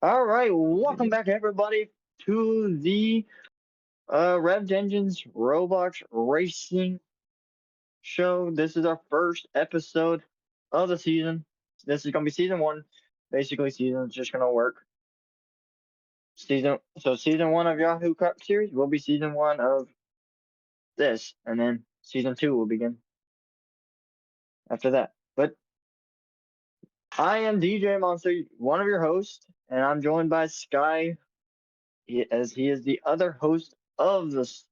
All right, welcome back everybody to the Revved Engines Roblox Racing Show. This is our first episode of the season. This is gonna be season one. Basically, season's just gonna work. Season one of Yahoo Cup series will be season one of this, and then season two will begin after that. But I am DJ Monster, one of your hosts, and I'm joined by Sky, as he is the other host of this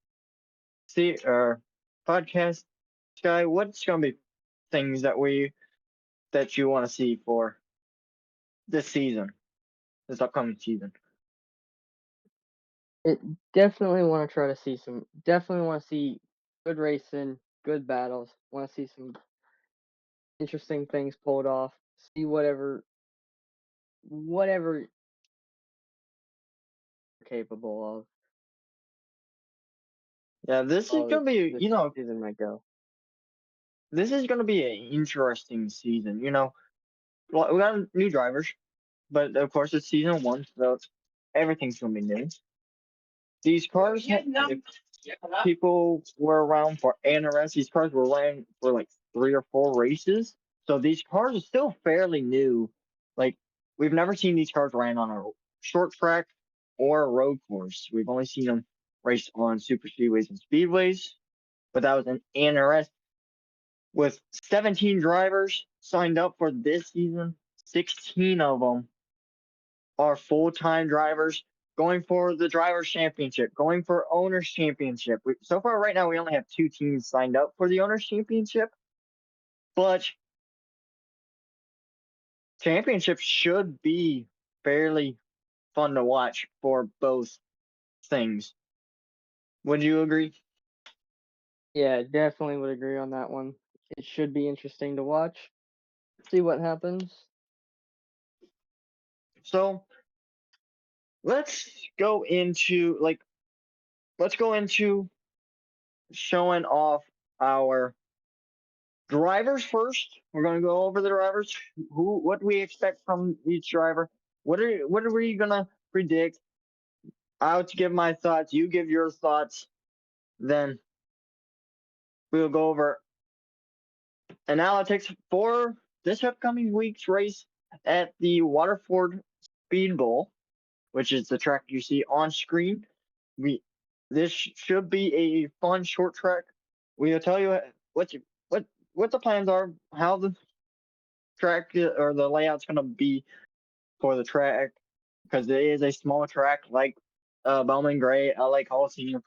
podcast. Sky, what's gonna be things that you want to see for this season, this upcoming season? It definitely want to try to see definitely want to see good racing, good battles. Want to see some interesting things pulled off. See whatever you're capable of. Yeah, this is All gonna be, this season might go. this is gonna be an interesting season. Well, we got new drivers, but of course it's season one, so everything's gonna be new. These cars, if people were around for ANRS, these cars were running for like 3 or 4 races. So these cars are still fairly new. Like, we've never seen these cars ran on a short track or a road course. We've only seen them race on super speedways and speedways, but that was an ANRS with 17 drivers signed up for this season. 16 of them are full-time drivers going for the drivers championship, going for owners championship. So far right now we only have 2 teams signed up for the owners championship, but championship should be fairly fun to watch for both things. Would you agree? Yeah, definitely would agree on that one. It should be interesting to watch. See what happens. So let's go into showing off our drivers first. We're going to go over the drivers. What we expect from each driver. What are we gonna predict? I'll give my thoughts. You give your thoughts. Then we'll go over analytics for this upcoming week's race at the Waterford Speed Bowl, which is the track you see on screen. We this should be a fun short track. We'll tell you what the plans are, how the track or the layout's gonna be for the track, because it is a small track like Bowman Gray, LA Coliseum.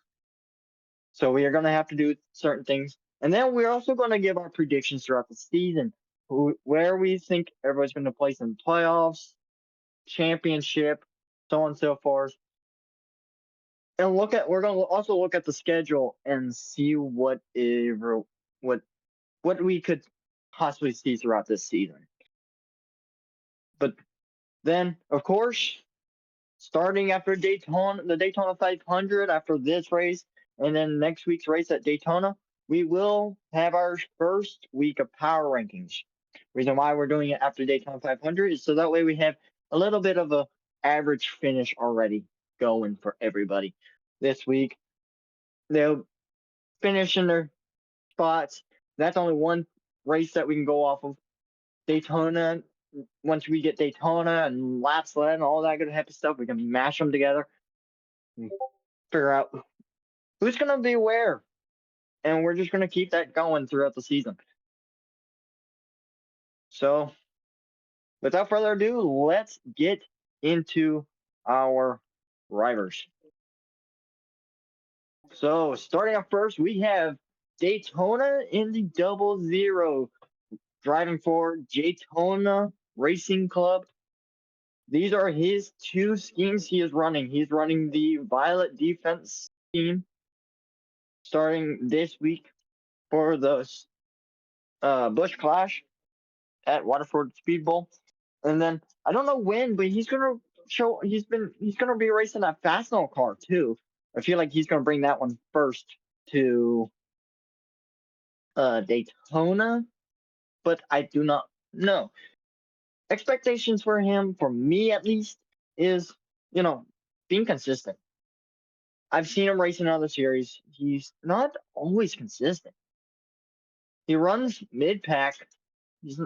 So we are going to have to do certain things. And then we're also going to give our predictions throughout the season, where we think everybody's going to place in playoffs, championship, so on and so forth. And we're going to also look at the schedule and see what we could possibly see throughout this season. But then, of course, starting after Daytona, the Daytona 500, after this race, and then next week's race at Daytona, we will have our first week of power rankings. Reason why we're doing it after Daytona 500 is so that way we have a little bit of a average finish already going for everybody this week. They'll finish in their spots. That's only one race that we can go off of. Daytona, once we get Daytona and lap sled and all that good happy stuff, we can mash them together and figure out who's going to be where. And we're just going to keep that going throughout the season. So, without further ado, let's get into our drivers. So, starting off first, we have Daytona in the 00, driving for Daytona Racing Club. These are his 2 schemes he is running. He's running the Violet Defense scheme starting this week for the Bush Clash at Waterford Speed Bowl. And then I don't know when, but he's gonna be racing that Fastnall car too. I feel like he's gonna bring that one first to Daytona, but I do not know. Expectations for him, for me at least, is, you know, being consistent. I've seen him race in other series. He's not always consistent. He runs mid pack. He's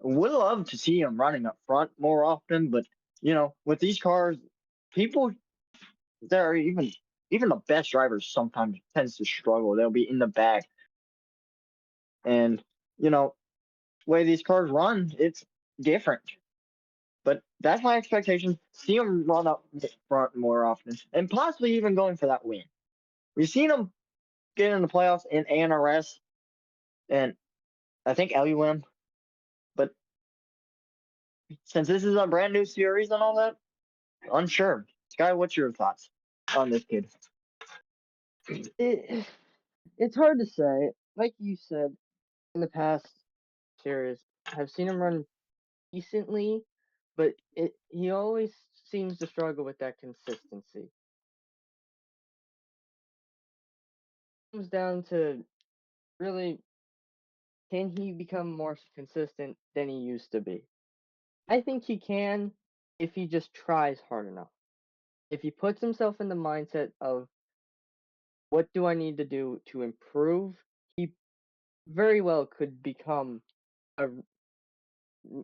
would love to see him running up front more often, but with these cars, people that are even the best drivers sometimes tends to struggle. They'll be in the back, and way these cars run, it's different. But that's my expectation. See him run up front more often, and possibly even going for that win. We've seen him get in the playoffs in ANRS, and I think LUM. But since this is a brand new series and all that, unsure. Sky, what's your thoughts on this kid? It it's hard to say. Like you said, in the past series, I've seen him run decently, but he always seems to struggle with that consistency. It comes down to really, can he become more consistent than he used to be? I think he can if he just tries hard enough. If he puts himself in the mindset of what do I need to do to improve, he very well could become a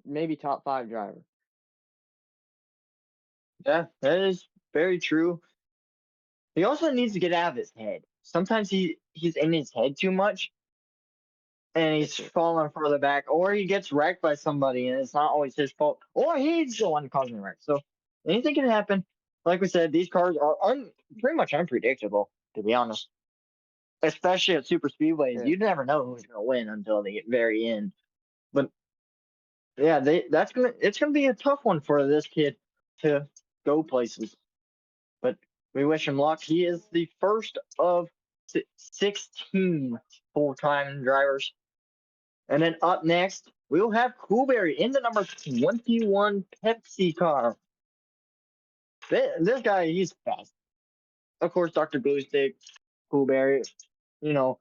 maybe top 5 driver. Yeah, that is very true. He also needs to get out of his head. Sometimes he's in his head too much, and he's falling further back, or he gets wrecked by somebody, and it's not always his fault, or he's the one causing the wreck. So anything can happen. Like we said, these cars are pretty much unpredictable, to be honest. Especially at super speedways, Yeah. you never know who's going to win until the very end. But yeah, it's gonna be a tough one for this kid to go places. But we wish him luck. He is the first of 16 full-time drivers. And then up next, we'll have Coolberry in the number 21 Pepsi car. This guy, he's fast. Of course, Dr. Bluestick, Coolberry, you know,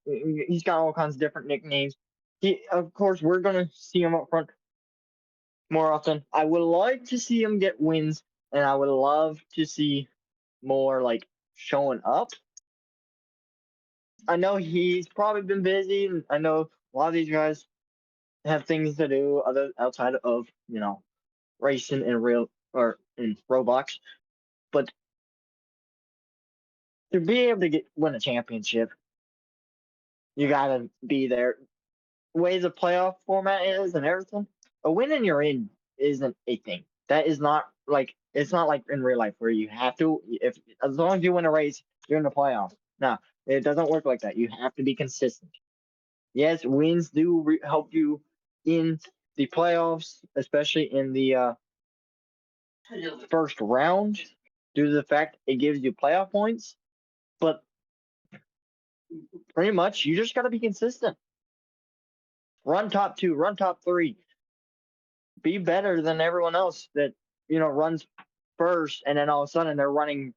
he's got all kinds of different nicknames. Of course, we're going to see him up front more often. I would like to see him get wins, and I would love to see more like showing up. I know he's probably been busy, and I know a lot of these guys have things to do other outside of racing in real or in Roblox. But to be able to win a championship, you gotta be there. Way the playoff format is and everything, a win and you're in isn't a thing. That is not like it's not like in real life where you have to if as long as you win a race, you're in the playoffs. No, it doesn't work like that. You have to be consistent. Yes, wins do help you in the playoffs, especially in the first round, due to the fact it gives you playoff points. But pretty much, you just got to be consistent. Run top two, run top three. Be better than everyone else that runs first, and then all of a sudden they're running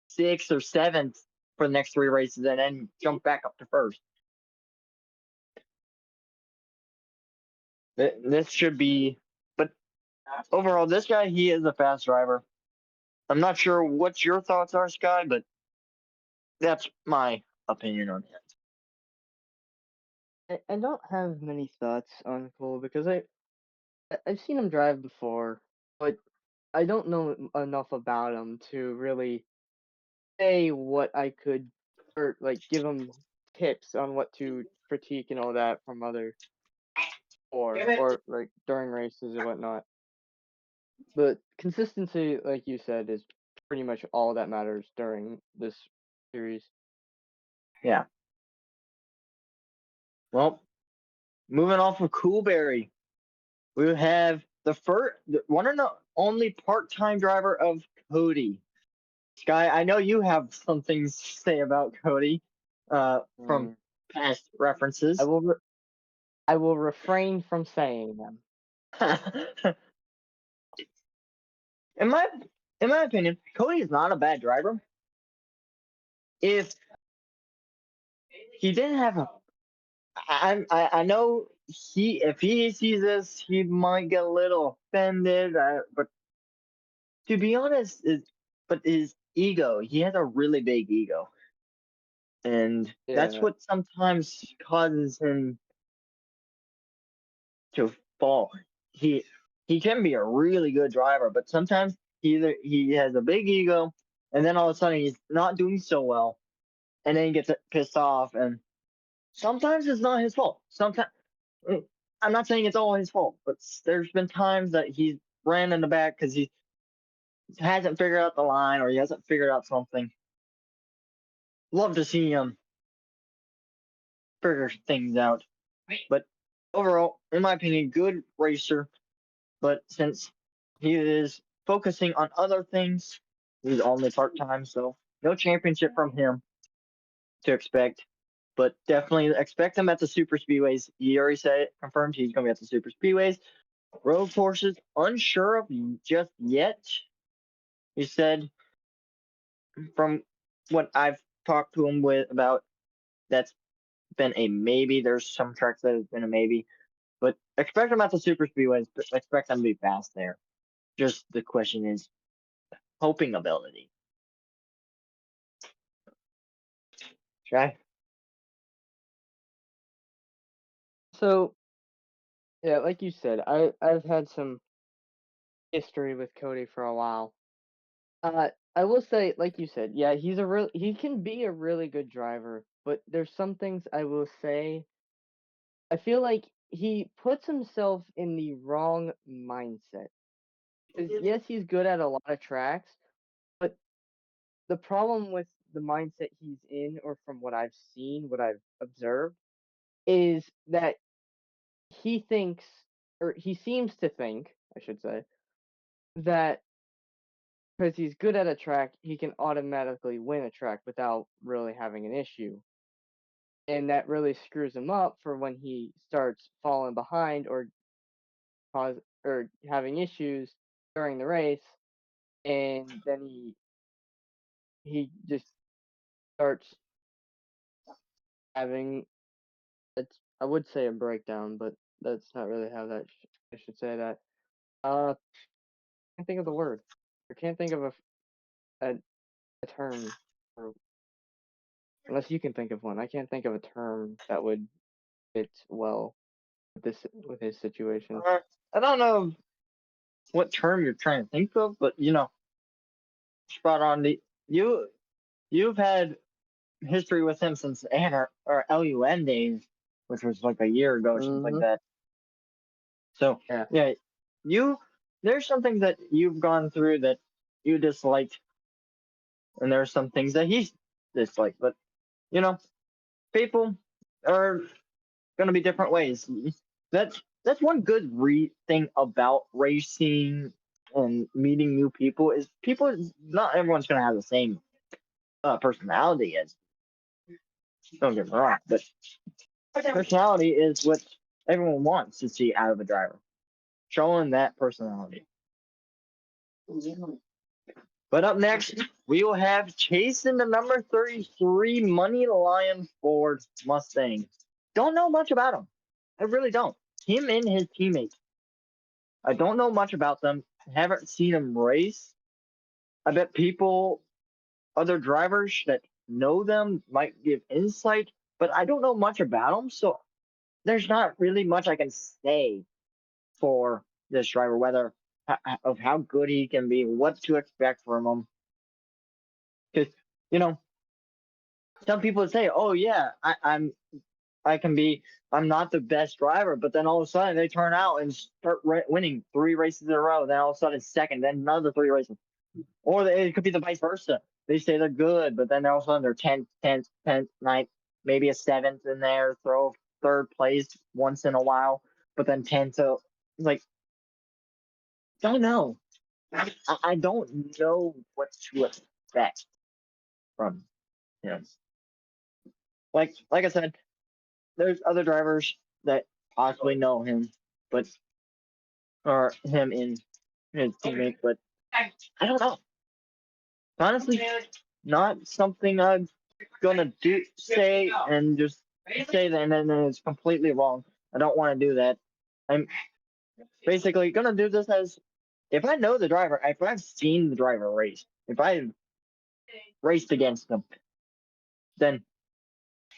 sixth or seventh for the next three races, and then jump back up to first. This should be, but overall, this guy, he is a fast driver. I'm not sure what your thoughts are, Sky, but that's my opinion on it. I don't have many thoughts on Cole because I've seen him drive before, but I don't know enough about him to really say what I could or like give him tips on what to critique and all that from other or like during races and whatnot. But consistency, like you said, is pretty much all that matters during this series. Yeah. Well, moving off of Coolberry, we have the one and only part-time driver of Cody. Sky, I know you have some things to say about Cody, from Mm. past I references. will I will refrain from saying them. in my in my opinion, Cody is not a bad driver. If he didn't have a, I know if he sees this, he might get a little offended. But to be honest, but his ego, he has a really big ego, and that's Yeah. what sometimes causes him to fall. He he can be a really good driver, but sometimes he has a big ego, and then all of a sudden he's not doing so well, and then he gets pissed off, and sometimes it's not his fault. Sometimes I'm not saying it's all his fault, but there's been times that he's ran in the back because he hasn't figured out the line or he hasn't figured out something. Love to see him figure things out. But overall, in my opinion, good racer. But since he is focusing on other things, he's only part time, so no championship from him to expect. But definitely expect him at the super speedways. He already said it, confirmed he's going to be at the super speedways. Road courses, unsure of just yet. He said from what I've talked to him with about, that's been a maybe. There's some tracks that have been a maybe, but expect them at the super speedways. Expect them to be fast there. Just the question is hoping ability. Okay. So yeah, like you said, I've had some history with Cody for a while. I will say, like you said, yeah, he can be a really good driver, but there's some things I will say. I feel like he puts himself in the wrong mindset. 'Cause yes, he's good at a lot of tracks, but the problem with the mindset he's in, or from what I've seen, what I've observed, is that he thinks, or he seems to think, I should say, that because he's good at a track, he can automatically win a track without really having an issue. And that really screws him up for when he starts falling behind or cause or having issues during the race, and then he just starts having, it's, I would say, a breakdown, but that's not really how I should say that. Can't think of the word. I can't think of a, a term, or unless you can think of one. I can't think of a term that would fit well with this with his situation. I don't know what term you're trying to think of, but spot on. You you've had history with him since Anna or LUN days, which was like a year ago or something like Mm-hmm. that. So Yeah. yeah, you there's something that you've gone through that you disliked, and there's some things that he disliked. But you know, people are gonna be different ways. That's one good thing about racing and meeting new people is people. Not everyone's gonna have the same personality as. Don't get me wrong, but personality is what everyone wants to see out of a driver. Showing that personality. But up next, we will have chasing the number 33 Money Lion Ford Mustang. Don't know much about him. I really don't. Him and his teammates. I don't know much about them. Haven't seen him race. I bet people, other drivers that know them, might give insight, but I don't know much about them. So there's not really much I can say for this driver, whether of how good he can be, what to expect from him. Because you know, some people say, "Oh yeah, I can be, I'm not the best driver," but then all of a sudden they turn out and start winning 3 races in a row. Then all of a sudden second, then another 3 races, or it could be the vice versa. They say they're good, but then all of a sudden they're 10th, 10th, 10th, 9th, maybe a 7th in there, throw third place once in a while, but then 10th. So like, don't know. I don't know what to expect from him. Like I said, there's other drivers that possibly know him, but or him in his teammate, but I don't know. Honestly, not something I'm gonna do say and just say that and then it's completely wrong. I don't want to do that. I'm basically gonna do this as if I know the driver, if I've seen the driver race, if I've raced against them, then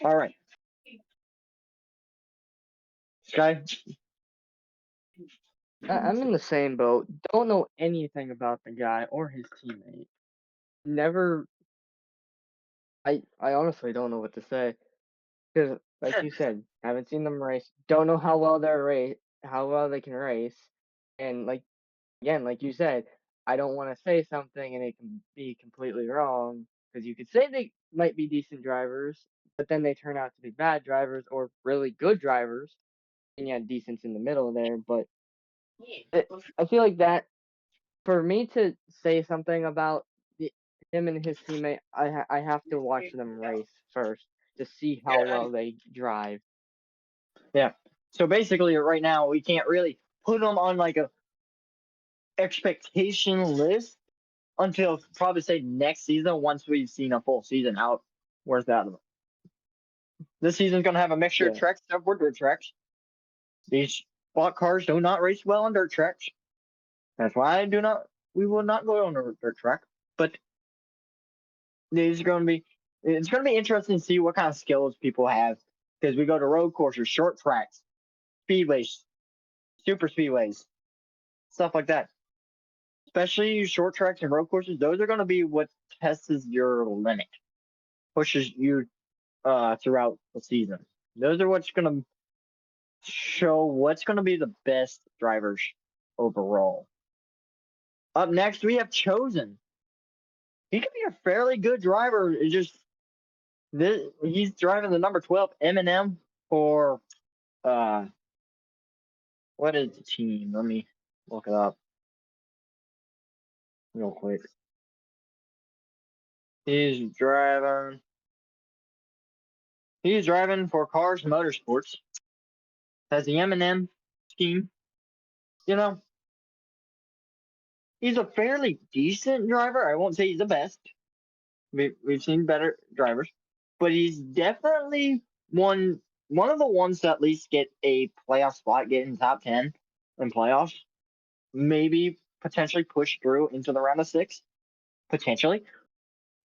all right, Sky. I'm in the same boat. Don't know anything about the guy or his teammate. Never. I honestly don't know what to say because, like you said, haven't seen them race. Don't know how well how well they can race, and like again, like you said, I don't want to say something and it can be completely wrong because you could say they might be decent drivers, but then they turn out to be bad drivers or really good drivers, and yeah, decent's in the middle there. But I feel like that for me to say something about the, him and his teammate, I have to watch them race first to see how well they drive. Yeah. So basically, right now we can't really put them on like a expectation list until probably say next season once we've seen a full season out worth out of them. This season's gonna have a mixture of Yeah, tracks and dirt tracks. These spot cars do not race well on dirt tracks. That's why we will not go on a dirt track. But these are gonna be it's gonna be interesting to see what kind of skills people have because we go to road courses, short tracks, speedways, super speedways, stuff like that. Especially short tracks and road courses, those are going to be what tests your limit, pushes you throughout the season. Those are what's going to show what's going to be the best drivers overall. Up next, we have Chosen. He could be a fairly good driver. It's just he's driving the number 12 M&M for uh what is the team? Let me look it up real quick. He's driving. He's driving for Cars Motorsports. Has the M&M team. You know, he's a fairly decent driver. I won't say he's the best. We've seen better drivers, but he's definitely one of the ones to at least get a playoff spot, get in top 10 in playoffs. Maybe potentially push through into the round of six, potentially.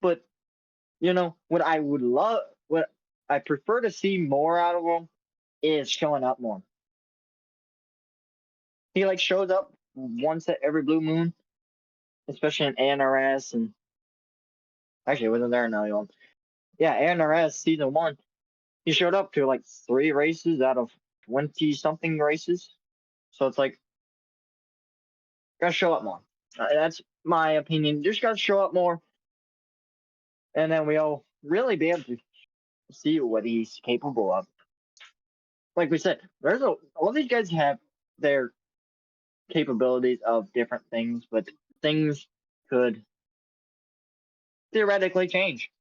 But what I would love, what I prefer to see more out of him is showing up more. He like shows up once at every blue moon, especially in ANRS and actually it wasn't there in LA. Yeah, ANRS season one. He showed up to like 3 races out of 20 something races. So it's like gotta show up more. That's my opinion. Just gotta show up more, and then we'll really be able to see what he's capable of. Like we said, there's all these guys have their capabilities of different things, but things could theoretically change.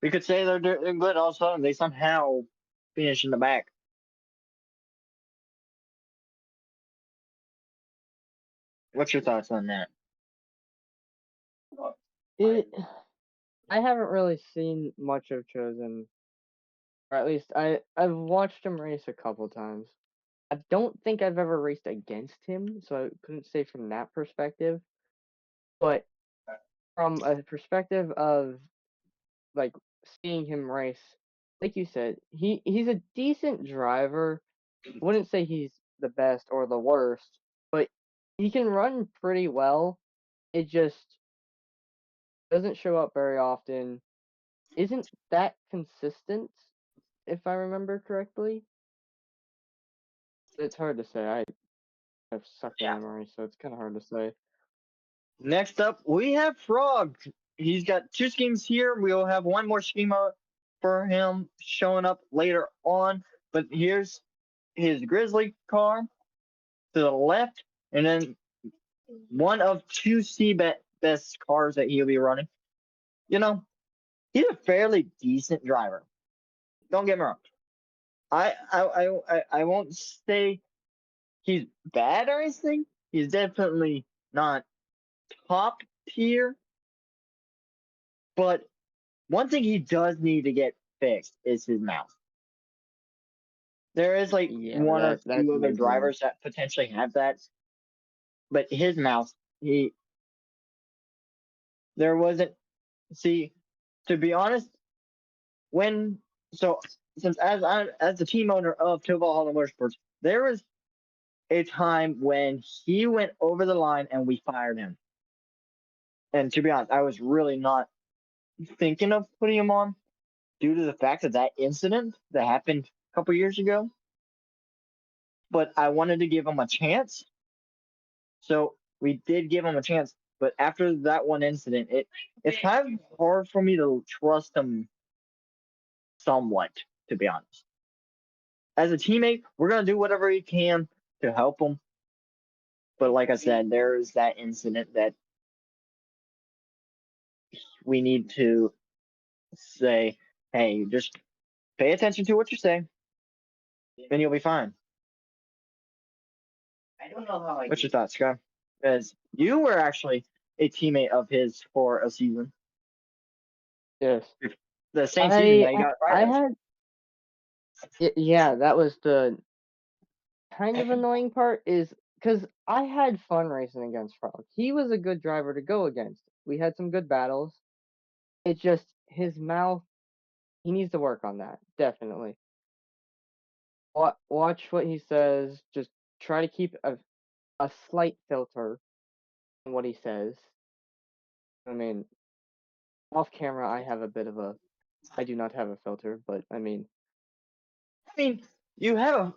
We could say they're good, all of a sudden they somehow finish in the back. What's your thoughts on that? it. I haven't really seen much of Chosen, or at least I've watched him race a couple times. I don't think I've ever raced against him, so I couldn't say from that perspective. But from a perspective of like seeing him race, like you said, he's a decent driver. I wouldn't say he's the best or the worst, but he can run pretty well. It just doesn't show up very often. Isn't that consistent, if I remember correctly? It's hard to say. I have sucker Yeah. memory, so it's kind of hard to say. Next up, we have Frog. He's got 2 schemes here. We'll have one more scheme for him showing up later on. But here's his Grizzly car to the left, and then one of 2 best cars that he'll be running. You know, he's a fairly decent driver. Don't get me wrong. I won't say he's bad or anything. He's definitely not top tier, but one thing he does need to get fixed is his mouth. There is like Yeah, one or that's two a other big deal. drivers that potentially have that. but his mouth, he there wasn't. See, to be honest, when so since as the team owner of Toval Hall Motorsports, there was a time when he went over the line and we fired him. And to be honest, I was really not thinking of putting him on due to the fact that that incident that happened a couple years ago. But I wanted to give him a chance, so we did give him a chance. But after that one incident, it's kind of hard for me to trust him somewhat, to be honest. As a teammate, we're gonna do whatever we can to help him. But like I said, there's that incident that we need to say, hey, just pay attention to what you say, and you'll be fine. I don't know how. What's your thoughts, Scott? Because you were actually a teammate of his for a season, Yes. the same season that he got I fired of. had yeah, that was the kind of annoying part is because I had fun racing against Frog. He was a good driver to go against. We had some good battles. It's just his mouth. He needs to work on that, definitely. Watch what he says. Just try to keep a slight filter on what he says. I mean, off camera, I have a bit of a. I do not have a filter, but I mean, I mean, you have a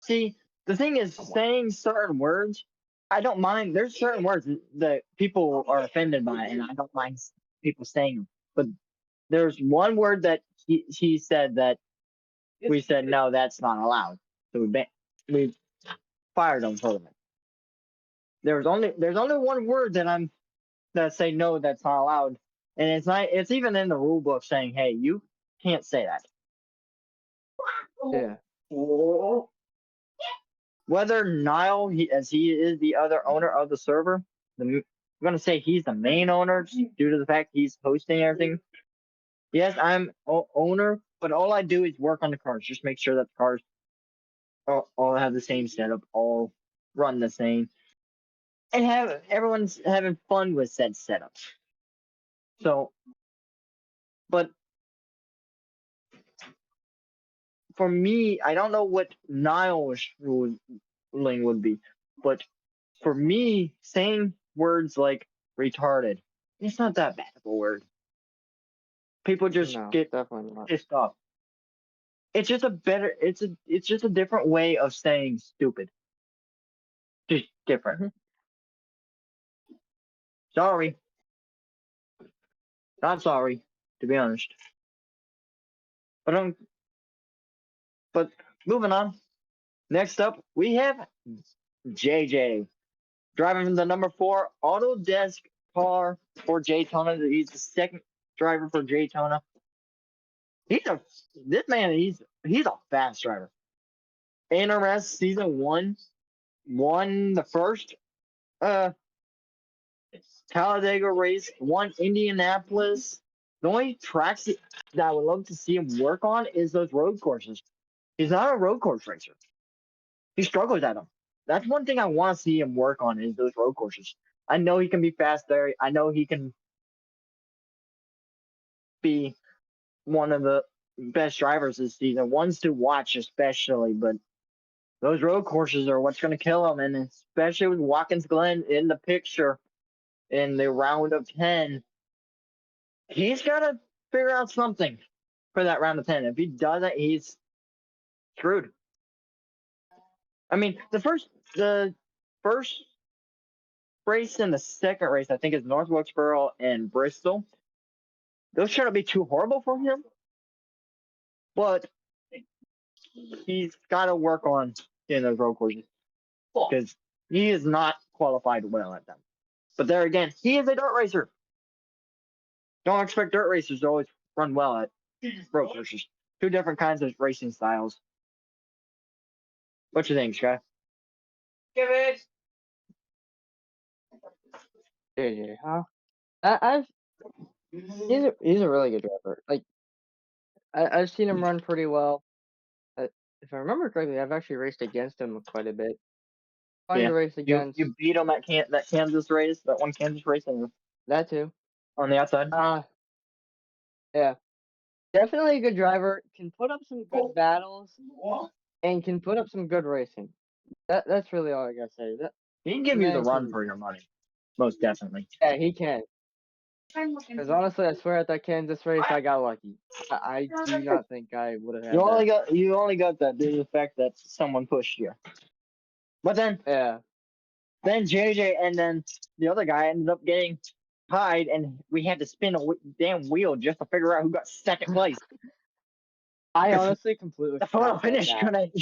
see. The thing is, saying certain words, I don't mind. There's certain words that people are offended by, and I don't mind people saying them. But there's one word that he said that we said no, that's not allowed. So we fired him for it. There's only one word that say no, that's not allowed, and it's not. It's even in the rule book saying, hey, you can't say that. yeah, Whether Niall, as he is the other owner of the server, I'm going to say he's the main owner due to the fact he's hosting everything. Yes, I'm owner, but all I do is work on the cars. Just make sure that the cars all have the same setup, all run the same, and have everyone's having fun with said setups. So, but for me, I don't know what Niall's ruling would be, but for me, saying words like retarded, it's not that bad of a word. People just no, get definitely not. pissed off. It's just a better. It's just a different way of saying stupid. Just different. Mhm. Sorry, not sorry, to be honest. But but moving on. Next up, we have JJ driving the number 4 Autodesk car for Daytona. He's the second driver for Daytona. He's a this man. He's a fast driver. NRS season 1 won the first uh Talladega race, won Indianapolis. The only tracks that I would love to see him work on is those road courses. He's not a road course racer. He struggles at them. That's one thing I want to see him work on is those road courses. I know he can be fast there. I know he can be one of the best drivers this season, ones to watch especially. But those road courses are what's going to kill him, and especially with Watkins Glen in the picture in the round of 10, he's got to figure out something for that round of 10. If he doesn't, he's screwed. I mean, the first race and the second race, I think, is North Wilkesboro and Bristol. Those shouldn't be too horrible for him, but he's got to work on getting those road courses because he is not qualified well at them. But there again, he is a dirt racer. Don't expect dirt racers to always run well at road courses. Two different kinds of racing styles. What you think, Sky? Give it. JJ, huh? I've he's a really good driver. Like I've seen him run pretty well. If I remember correctly, I've actually raced against him quite a bit. fun Yeah, to race against. you beat him at that Kansas race, that one Kansas race That too. on the outside. Uh, yeah, definitely a good driver. Can put up some good battles and can put up some good racing. That's really all I gotta say. That He can the give you the man run can. for your money, most definitely. Yeah, he can. Because honestly, I swear at that Kansas race, I got lucky. I do not think I would have had that. You only got that due to the fact that someone pushed you. But Yeah. then JJ and then the other guy ended up getting tied, and we had to spin a damn wheel just to figure out who got second place. I Because honestly completely the forgot photo about finish that.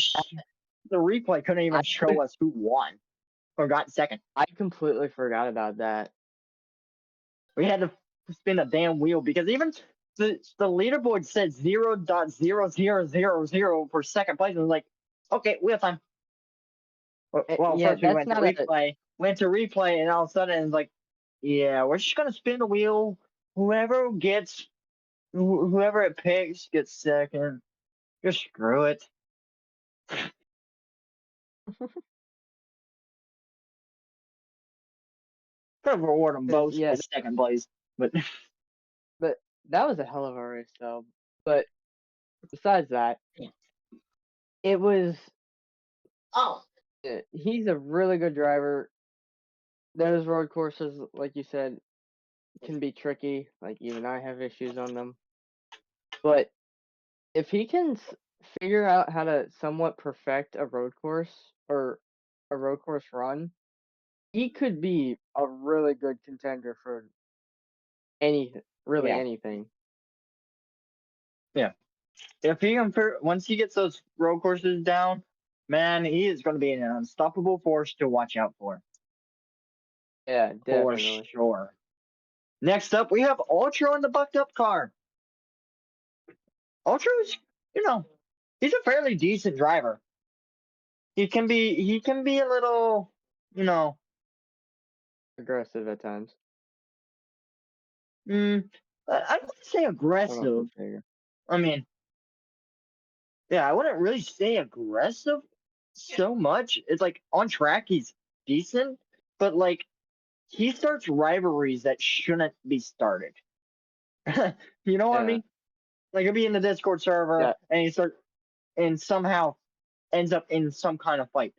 the replay couldn't I even show us who won or got second. I completely forgot about that. We had to spin a damn wheel because even the leaderboard said 0.0000 for second place. And I was like, okay, we have time. Well, Yeah, first we that's went to not a. replay, and all of a sudden it's like, yeah, we're just gonna spin the wheel. Whoever gets, whoever it picks gets second. Just screw it. Could reward them both Yeah, with second place, but but that was a hell of a race, though. But besides that, it was. oh He's a really good driver. Those road courses, like you said, can be tricky. Like even I have issues on them. But if he can figure out how to somewhat perfect a road course or a road course run, he could be a really good contender for really yeah, anything. yeah. If he once he gets those road courses down, man, he is going to be an unstoppable force to watch out Yeah, for definitely. sure. Next up, we have Ultra in the bucked up car. Ultra is, you know, he's a fairly decent driver. He can be a little, you know, Aggressive at times. mm, I wouldn't say I don't know if aggressive. that's fair. I mean, yeah, I wouldn't really say aggressive so much. It's like on track he's decent, but like he starts rivalries that shouldn't be started. You know what I Yeah, mean? Like he'll be in the Discord server yeah, and and somehow ends up in some kind of fight.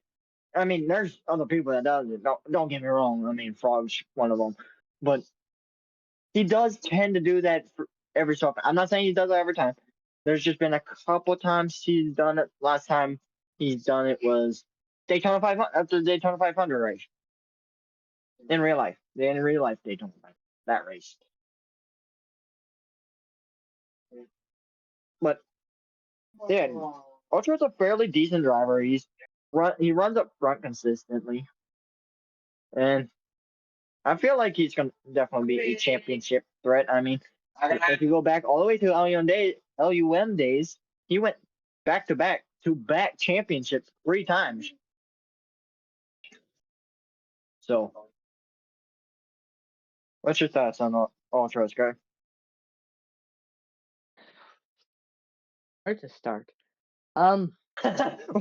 I mean, there's other people that does it. Don't get me wrong. I mean, Frog's one of them, but he does tend to do that for every so often. I'm not saying he does it every time. There's just been a couple times he's done it. Last time he's done it was Daytona 500 after the Daytona 500 race in real life. The in real life Daytona 500, that race. But yeah, Ultra's a fairly decent driver. He runs up front consistently, and I feel like he's gonna definitely be a championship threat. I mean, if you go back all the way to LUM days, he went to back championships 3 times. So, what's your thoughts on Ultras, guy? where to start?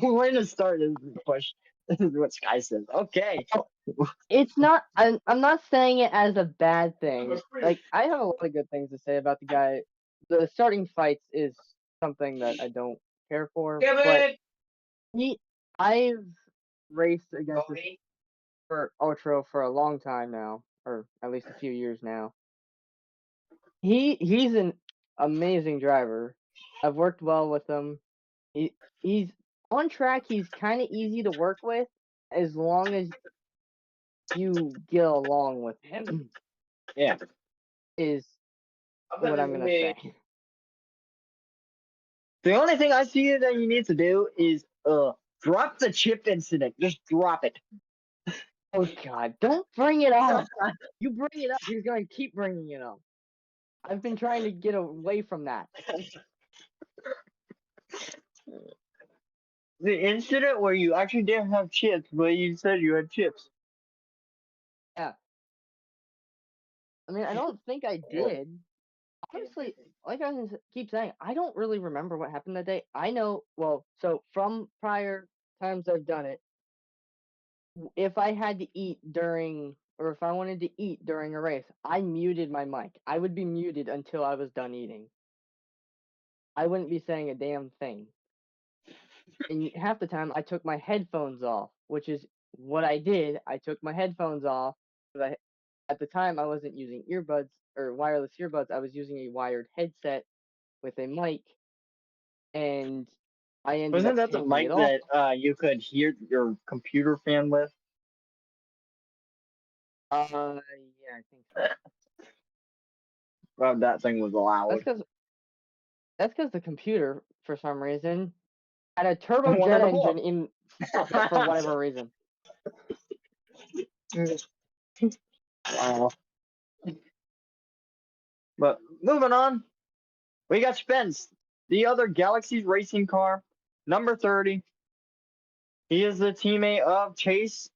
Where to start is the question. This is what Sky says. Okay. Well, it's not. I'm not saying it as a bad thing. Like I have a lot of good things to say about the guy. The starting fights is something that I don't care for, but he. I've raced against this for Ultra for a long time now, or at least a few years now. He's an amazing driver. I've worked well with him. He's on track. He's kind of easy to work with as long as you get along with him. Yeah. Is what I'm gonna say. The only thing I see that you need to do is drop the chip incident. Just drop it. Oh God! Don't bring it up. You bring it up, he's gonna keep bringing it up. I've been trying to get away from that. The incident where you actually didn't have chips, but you said you had chips. Yeah. I mean, I don't think I did. Honestly, like keep saying, I don't really remember what happened that day. I know, well, so from prior times I've done it, if I had to eat during, or if I wanted to eat during a race, I muted my mic. I would be muted until I was done eating. I wouldn't be saying a damn thing. And half the time, I took my headphones off, which is what I did. I took my headphones off. At the time, I wasn't using earbuds or wireless earbuds. I was using a wired headset with a mic, and I ended Wasn't up that the taking it mic off. that you could hear your computer fan with? Yeah, I think so. Well, that thing was That's loud. because that's because the computer, for some reason, had a One of turbojet the engine book. in for whatever reason. Wow. But moving on, we got Spence, the other Galaxy's racing car, number 30. He is the teammate of Chase.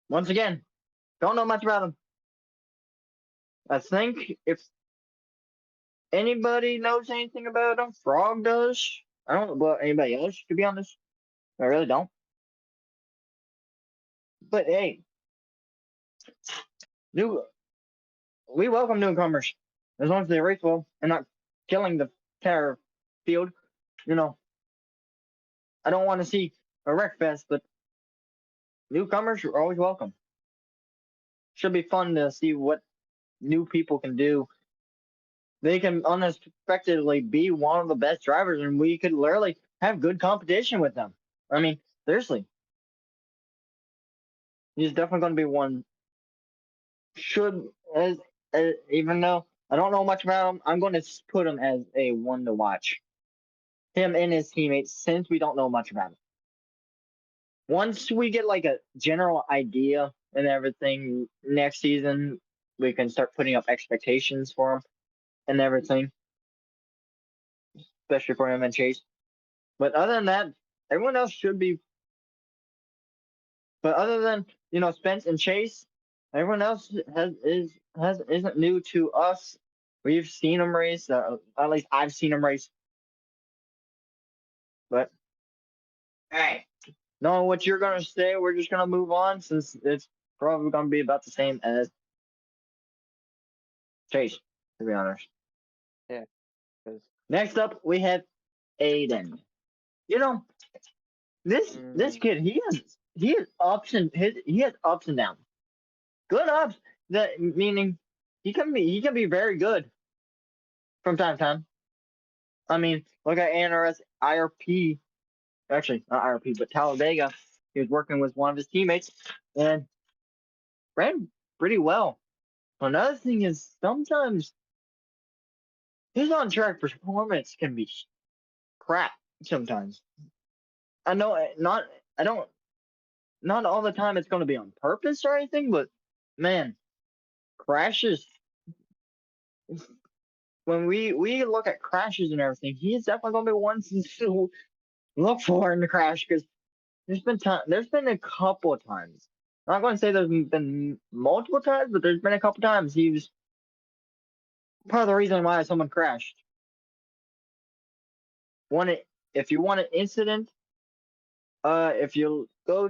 Once again, don't know much about him. I think if anybody knows anything about him, Frog does. I don't know about anybody else, to be honest. I really don't. But hey, new we welcome newcomers as long as they race well and not killing the entire field. You know, I don't want to see a wreck fest, but newcomers are always welcome. Should be fun to see what new people can do. They can unexpectedly be one of the best drivers, and we could literally have good competition with them. I mean, seriously, he's definitely going to be one. Should as even though I don't know much about him, I'm going to put him as a one to watch. Him and his teammates, since we don't know much about him. Once we get like a general idea and everything next season, we can start putting up expectations for him and everything, especially for him and Chase. But other than that, everyone else should be. But other than Spence and Chase, everyone else isn't new to us. We've seen them race. At least I've seen them race. But hey, knowing what you're gonna say, we're just gonna move on since it's probably gonna be about the same as Chase, to be honest. Yeah, because Next up, we have Aiden. You know, this kid, he has ups and downs. Good ups, that meaning he can be very good from time to time. I mean, look at ANRS IRP, actually not IRP, but Talladega. He was working with one of his teammates and ran pretty well. Another thing is sometimes his on track performance can be crap sometimes. I know not I don't not all the time it's going to be on purpose or anything, but man, crashes when we look at crashes and everything, he's definitely going to be one to look for in the crash because there's been a couple of times. I'm not going to say there's been multiple times, but there's been a couple times he was part of the reason why someone crashed. If you want an incident, if you go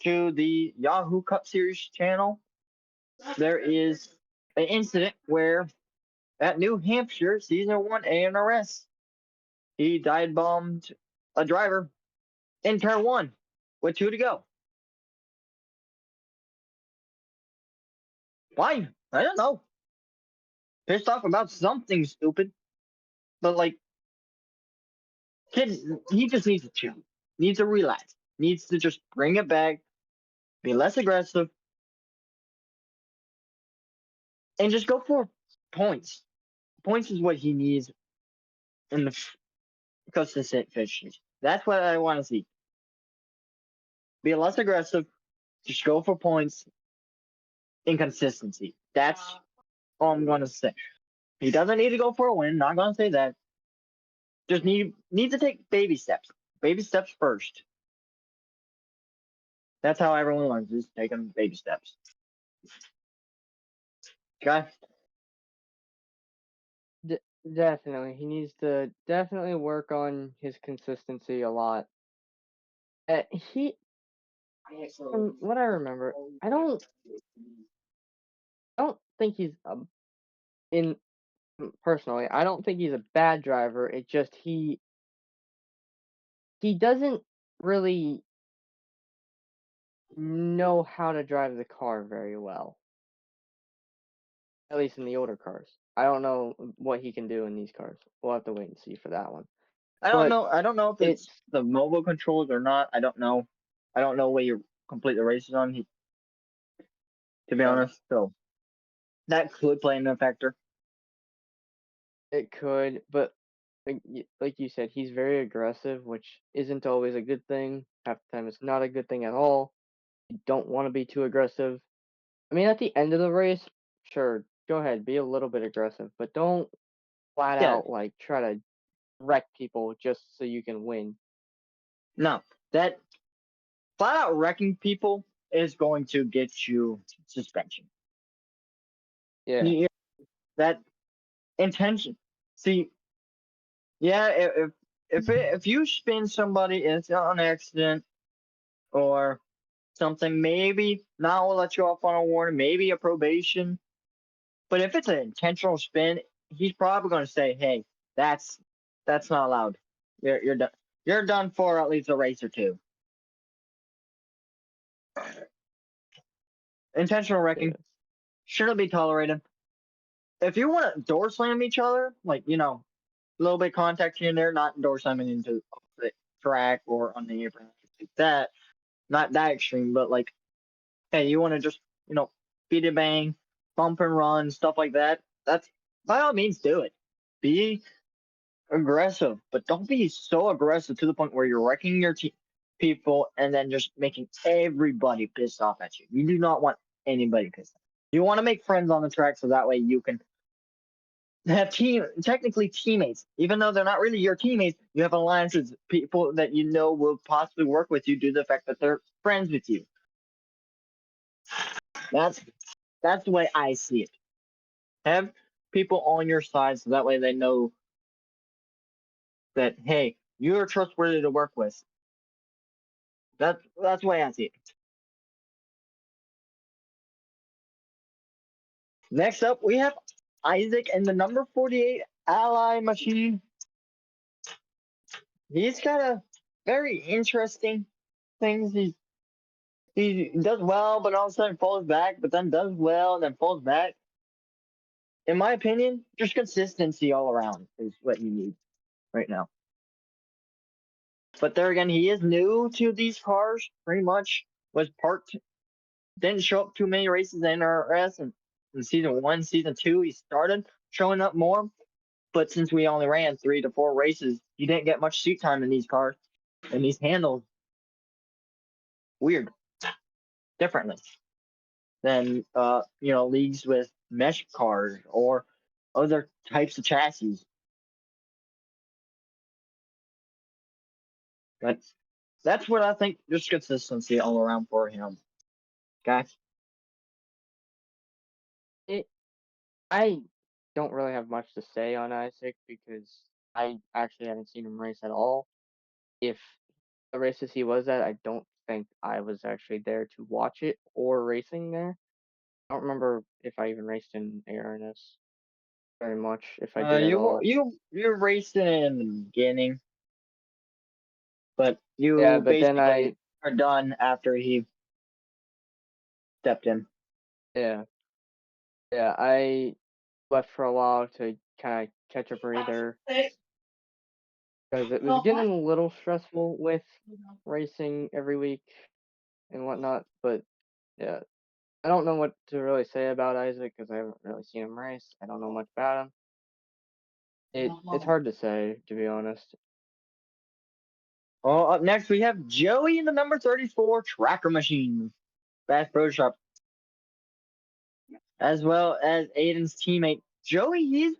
to the Yahoo Cup Series channel, there is an incident where at New Hampshire Season 1 ANRS, he dive bombed a driver in turn one with two to go. Why? I don't know. Pissed off about something stupid. But like, kid, he just needs to chill. Needs to relax. Needs to just bring it back, be less aggressive, and just go for points. Points is what he needs in the consistent fishes. That's what I want to see. Be less aggressive. Just go for points and consistency. That's all I'm going to say. He doesn't need to go for a win. Not going to say that. Just need to take baby steps. Baby steps first. That's how everyone learns, is taking baby steps. Okay? definitely, he needs to definitely work on his consistency a lot. He From what I remember, I don't think he's in personally. I don't think he's a bad driver. It just he doesn't really know how to drive the car very well. At least in the older cars. I don't know what he can do in these cars. We'll have to wait and see for that one. I don't But know. I don't know if it's it's the mobile controls or not. I don't know. I don't know where you complete the races on. To be yeah, honest, so that could play in a factor. it could, but like you said, he's very aggressive, which isn't always a good thing. Half the time, it's not a good thing at all. You don't want to be too aggressive. I mean, at the end of the race, sure, go ahead, be a little bit aggressive, but don't flat Yeah, out like try to wreck people just so you can win. no, that flat out wrecking people is going to get you suspension. Yeah, You- That intention. See, yeah, if you spin somebody, and it's not an accident or something, maybe now we'll let you off on a warning, maybe a probation. But if it's an intentional spin, he's probably going to say, "Hey, that's that's not allowed. You're done. You're done for at least a race or two." Intentional yeah, wrecking shouldn't be tolerated. If you want to door slam each other, like a little bit contact here and there, not door slamming into the track or on the apron like that, not that extreme, but like, hey, you want to just beat a bang, bump and run, stuff like that. That's by all means do it. Be aggressive, but don't be so aggressive to the point where you're wrecking your people and then just making everybody pissed off at you. You do not want anybody pissed off. You want to make friends on the track so that way you can have technically teammates, even though they're not really your teammates. You have alliances, people that you know will possibly work with you due to the fact that they're friends with you. That's that's the way I see it. Have people on your side so that way they know that hey, you're trustworthy to work with. That's the way I see it. Next up, we have Isaac and the number 48 ally machine. He's got a very interesting things. He does well, but all of a sudden falls back, but then does well and then falls back. In my opinion, just consistency all around is what you need right now. But there again, he is new to these cars, pretty much. Was parked, didn't show up too many races in RS, and in season one, season two, he started showing up more. But since we only ran 3 to 4 races, he didn't get much seat time in these cars, and these handles weird, differently than leagues with mesh cars or other types of chassis. But that's what I think. Just consistency all around for him. Okay. it. I don't really have much to say on Isaac because I actually haven't seen him race at all. If the races he was at, I don't think I was actually there to watch it or racing there. I don't remember if I even raced in ARNS very much, if I did at all. You raced it in the beginning, but Yeah, you but then basically are done after he stepped in. yeah, I left for a while to kind of catch a breather because it was getting a little stressful with racing every week and whatnot. But yeah, I don't know what to really say about Isaac because I haven't really seen him race. I don't know much about him. It's hard to say, to be honest. Well, up next we have Joey in the number 34 tracker machine, Bass Pro Shop, as well as Aiden's teammate. Joey, he's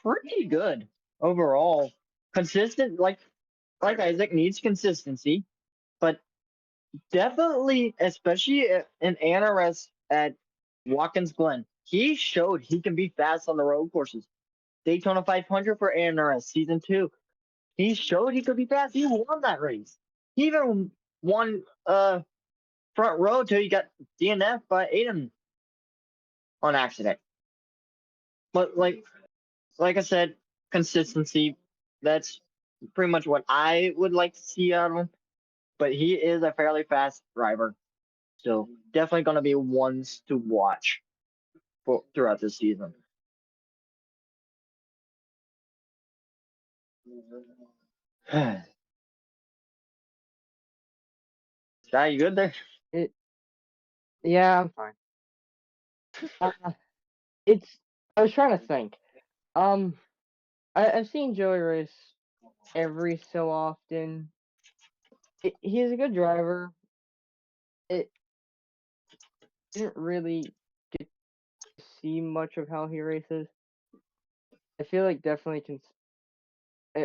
pretty good overall. Consistent, like Isaac needs consistency, but definitely, especially in NRS at Watkins Glen, he showed he can be fast on the road courses. Daytona 500 for NRS season two. He showed he could be fast. He won that race. He even won. front row till he got DNF by Aiden on accident. But like I said, consistency. That's pretty much what I would like to see out of him. But he is a fairly fast driver, so definitely going to be ones to watch throughout the season. Sky, you good there? It yeah, I'm fine. Uh, it's I was trying to think. I've seen Joey race every so often. He's a good driver. It didn't really get to see much of how he races. I feel like definitely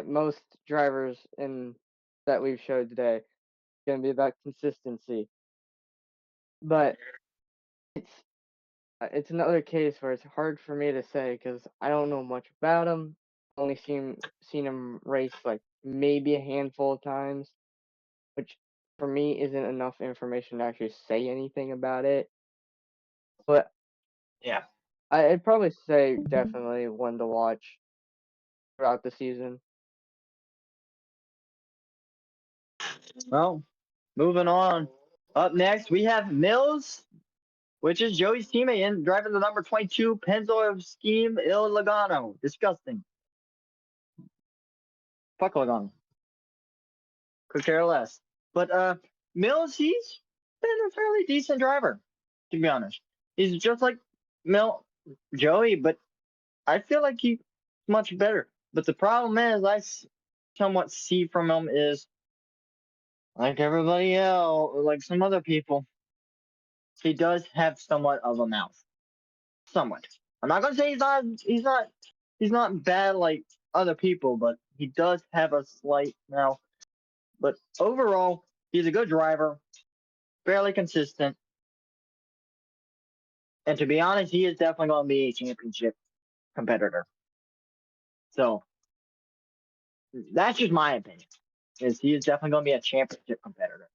most drivers in that we've showed today going to be about consistency. But it's another case where it's hard for me to say because I don't know much about him. Only seen him race like maybe a handful of times, which for me isn't enough information to actually say anything about it. But Yeah. I'd probably say definitely one to watch throughout the season. Well, moving on. Up next, we have Mills, which is Joey's teammate, and driving the number 22 Pennzoil Scheme Il Logano. Disgusting. Fuck Logano. Could care less. But Mills, he's been a fairly decent driver, to be honest. He's just like Joey, but I feel like he's much better. But the problem is, somewhat see from him is like everybody else, like some other people, he does have somewhat of a mouth. Somewhat. I'm not gonna say he's not bad like other people, but he does have a slight mouth. But overall, he's a good driver, fairly consistent. And to be honest, he is definitely going to be a championship competitor. So that's just my opinion. Is he is definitely going to be a championship competitor.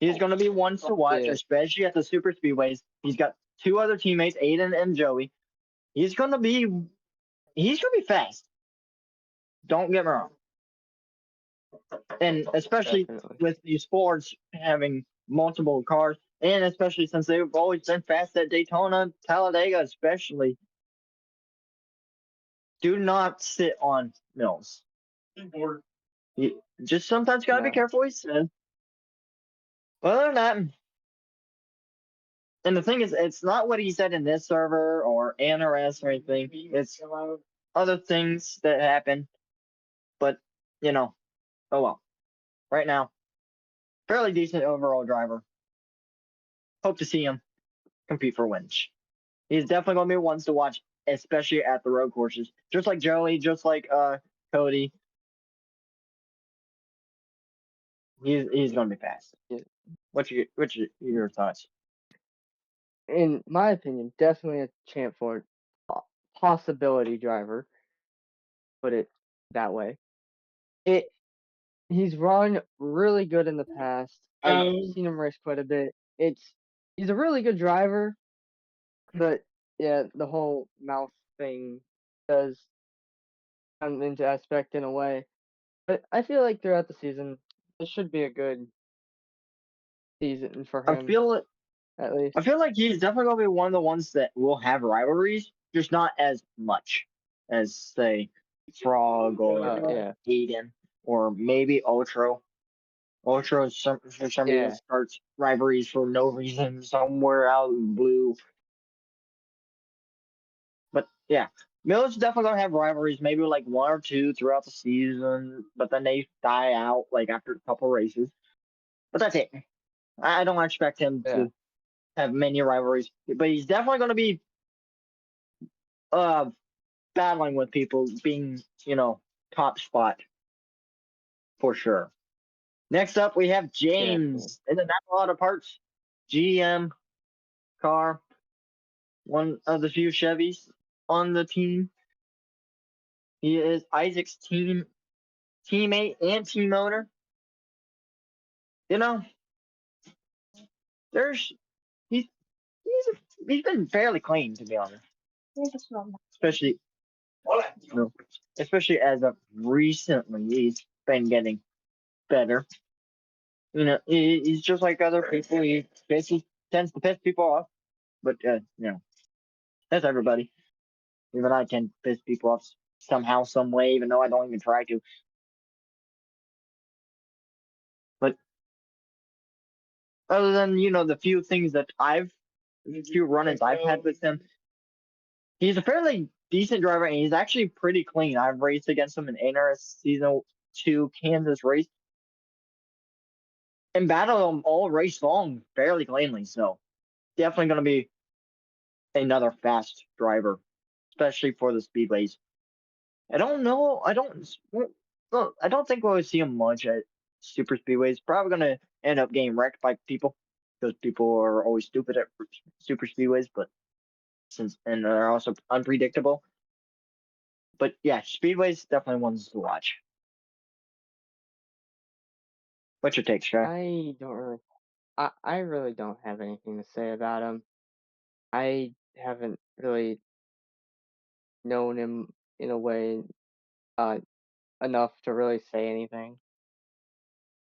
He's going to be one to watch, Yeah, especially at the super speedways. He's got two other teammates, Aiden and Joey. He's going to be fast. Don't get me wrong. And especially definitely. with these sports having multiple cars, and especially since they've always been fast at Daytona, Talladega, especially, do not sit on Mills. You just sometimes gotta be No. careful what he says. Other than that, and the thing is, it's not what he said in this server or NRS or anything. It's other things that happen. But you know, oh well. Right now, fairly decent overall driver. Hope to see him compete for wins. He's definitely gonna be ones to watch, especially at the road courses. Just like Joey, just like Cody. He's gonna be fast. Yeah. What's your thoughts? In my opinion, definitely a champ for possibility driver. Put it that way. It He's run really good in the past. I've seen him race quite a bit. He's a really good driver, but yeah, the whole mouth thing does come into aspect in a way. But I feel like throughout the season, it should be a good season for I him, feel at least. I feel like he's definitely gonna be one of the ones that will have rivalries, just not as much as say Frog or Yeah, Eden or maybe Ultra. Ultra for some reason yeah, starts rivalries for no reason somewhere out in the blue. But yeah, Miller's definitely gonna have rivalries, maybe like one or two throughout the season, but then they die out like after a couple races. But that's it. I don't expect him yeah, to have many rivalries, but he's definitely gonna be uh battling with people, being top spot for sure. Next up, we have definitely. James in the Napa Auto Parts GM car, one of the few Chevys on the team. He is Isaac's teammate and team owner. You know, there's he's he's he's been fairly clean to be honest, especially you know, especially as of recently he's been getting better. He's just like other people. He basically tends to piss people off, but that's everybody. Even I can piss people off somehow, some way, even though I don't even try to. But other than the few things that the few run-ins I've had with him, he's a fairly decent driver, and he's actually pretty clean. I've raced against him in NRS Season 2 Kansas race and battled him all race long fairly cleanly. So definitely going to be another fast driver, especially for the speedways. I don't know. Well, I don't think we'll see him much at super speedways. Probably gonna end up getting wrecked by people because people are always stupid at super speedways. But and they're also unpredictable. But yeah, speedways definitely ones to watch. What's your take, Shay? I don't really, I really don't have anything to say about him. I haven't really known him in a way uh, enough to really say anything.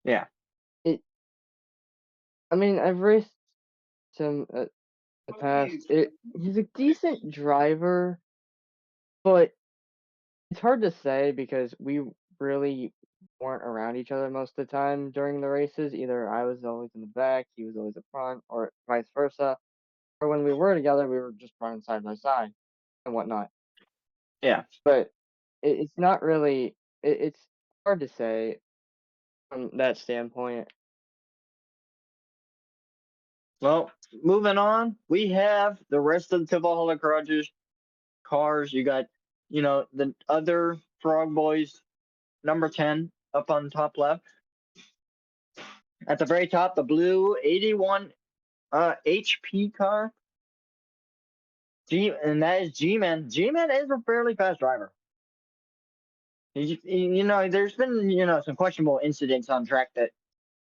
Yeah. It, I mean, I've raced him in the past. He's a decent driver, but it's hard to say because we really weren't around each other most of the time during the races. Either I was always in the back, he was always up front, or vice versa. Or when we were together, we were just running side by side and whatnot. Yeah. But it's not really. It's hard to say from that standpoint. Well, moving on, we have the rest of the Valhalla garages cars. You got, the other Frog Boys number 10 up on the top left. At the very top, the blue 81 HP car. And that is G-Man. G-Man is a fairly fast driver. There's been, some questionable incidents on track that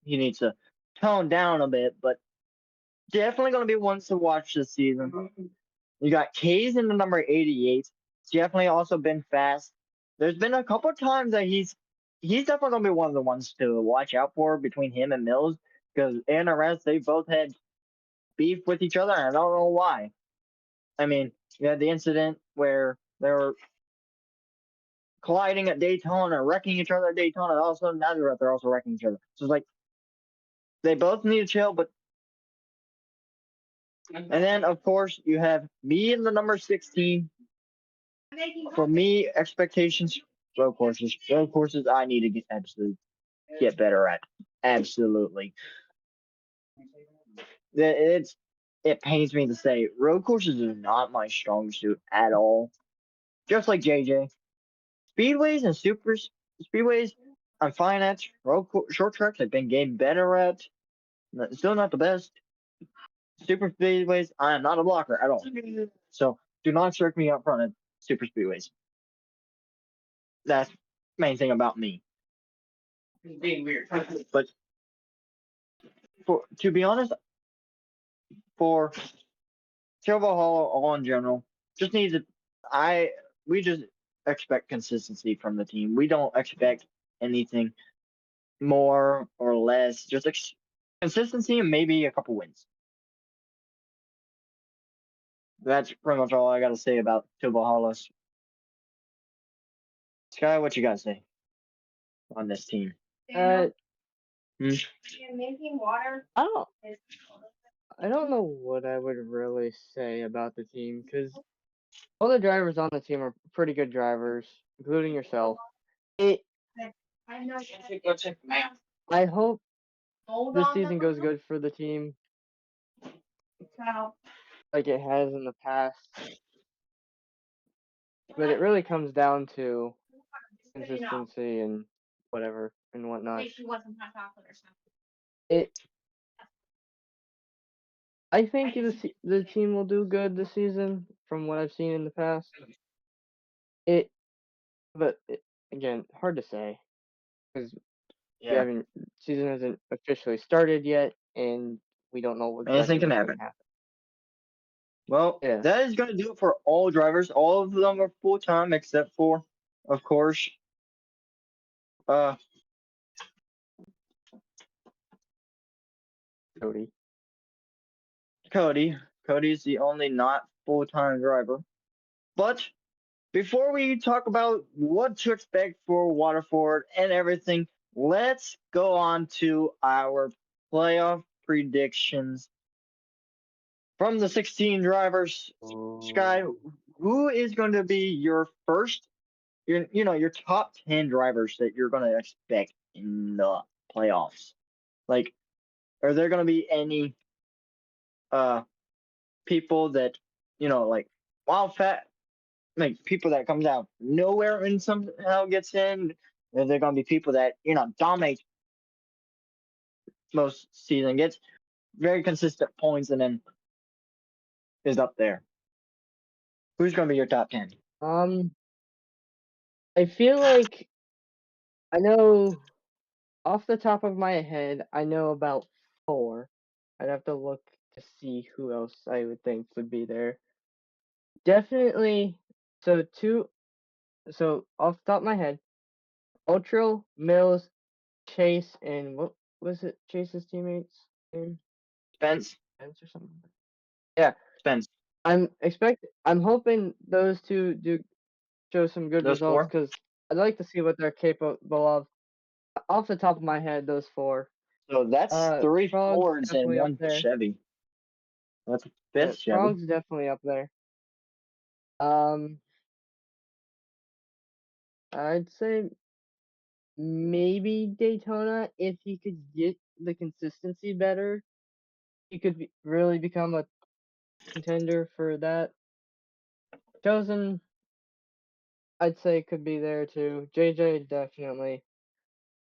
he needs to tone down a bit, but definitely going to be ones to watch this season. You got K's in the number 88. Definitely also been fast. There's been a couple times that he's definitely going to be one of the ones to watch out for between him and Mills because NRS, they both had beef with each other, and I don't know why. I mean, you had the incident where they were colliding at Daytona, wrecking each other at Daytona, and all of a sudden now they're also wrecking each other. So it's like they both need to chill, but and then of course you have me in the number 16. For me, expectations, road courses. Road courses I need to get better at. Absolutely. It pains me to say road courses is not my strong suit at all. Just like JJ. Speedways and supers speedways I'm fine at. Short tracks I've been getting better at. Still not the best. Super speedways I am not a blocker at all. So do not circle me up front at super speedways. That's the main thing about me. Being weird. But to be honest, for Silver Hollow all in general, just needs to I we just expect consistency from the team. We don't expect anything more or less. Just consistency and maybe a couple wins. That's pretty much all I got to say about Silver Hollows. Sky, what you got to say on this team? Uh, Hmm? I don't. I don't know what I would really say about the team because all the drivers on the team are pretty good drivers, including yourself. It. I hope this season goes good for the team, like it has in the past. But it really comes down to consistency and whatever and whatnot. It. I think the team will do good this season from what I've seen in the past. It. But again, hard to say because we Yeah. haven't season hasn't officially started yet, and We don't know Anything exactly can what's going to happen. happen. Well, Yeah, that is going to do it for all drivers. All of them are full time except for, of course, uh, Cody. Cody. Cody's the only not full time driver. But before we talk about what to expect for Waterford and everything, let's go on to our playoff predictions from the 16 drivers. Sky, Oh, who is going to be your first, your top 10 drivers that you're going to expect in the playoffs? Like, are there going to be any uh people that, like wild fat, like people that comes out nowhere and somehow gets in? Are there going to be people that, dominate most season, gets very consistent points, and then is up there? Who's going to be your top 10? um, I feel like I know off the top of my head, I know about four. I'd have to look to see who else I would think would be there. Definitely. So two. So off the top of my head, Ultra, Mills, Chase, and what was it? Chase's teammates name? Spence? Spence or something. Yeah, Spence. I'm hoping those two do show some good Those results four? because I'd like to see what they're capable of. Off the top of my head, those four. So that's three Frog's Fords and definitely up one there. Chevy. That's a Yeah, fifth Chevy. Frog's definitely up there. Um, I'd say maybe Daytona if he could get the consistency better. He could really become a contender for that. Chosen, I'd say could be there too. JJ definitely.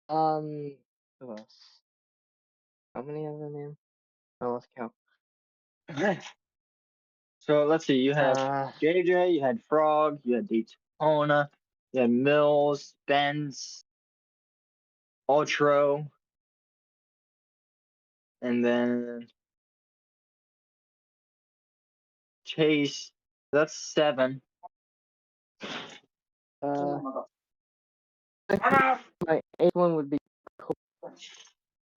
Who else? How many of them in? Oh, let's count. So let's see. You had Uh, JJ, you had Frog, you had Daytona, you had Mills, Spence, Ultro, and then Chase. That's seven. uh, my eighth one would be Cole.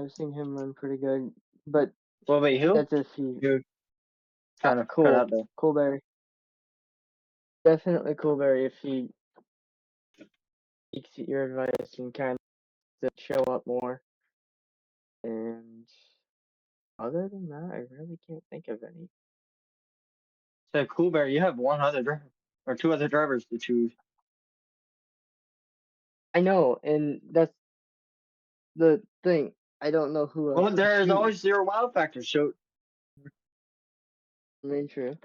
I've seen him run pretty good, but Well, wait, who? that's if he You're kind of cut cool. out there. Coolberry. Definitely Coolberry if he takes your advice and kind of show up more. And other than that, I really can't think of any. So Coolberry, you have one other driver or two other drivers to choose. I know, and that's the thing. I don't know who else Well, to there is choose. always zero wow factor. So I mean, true.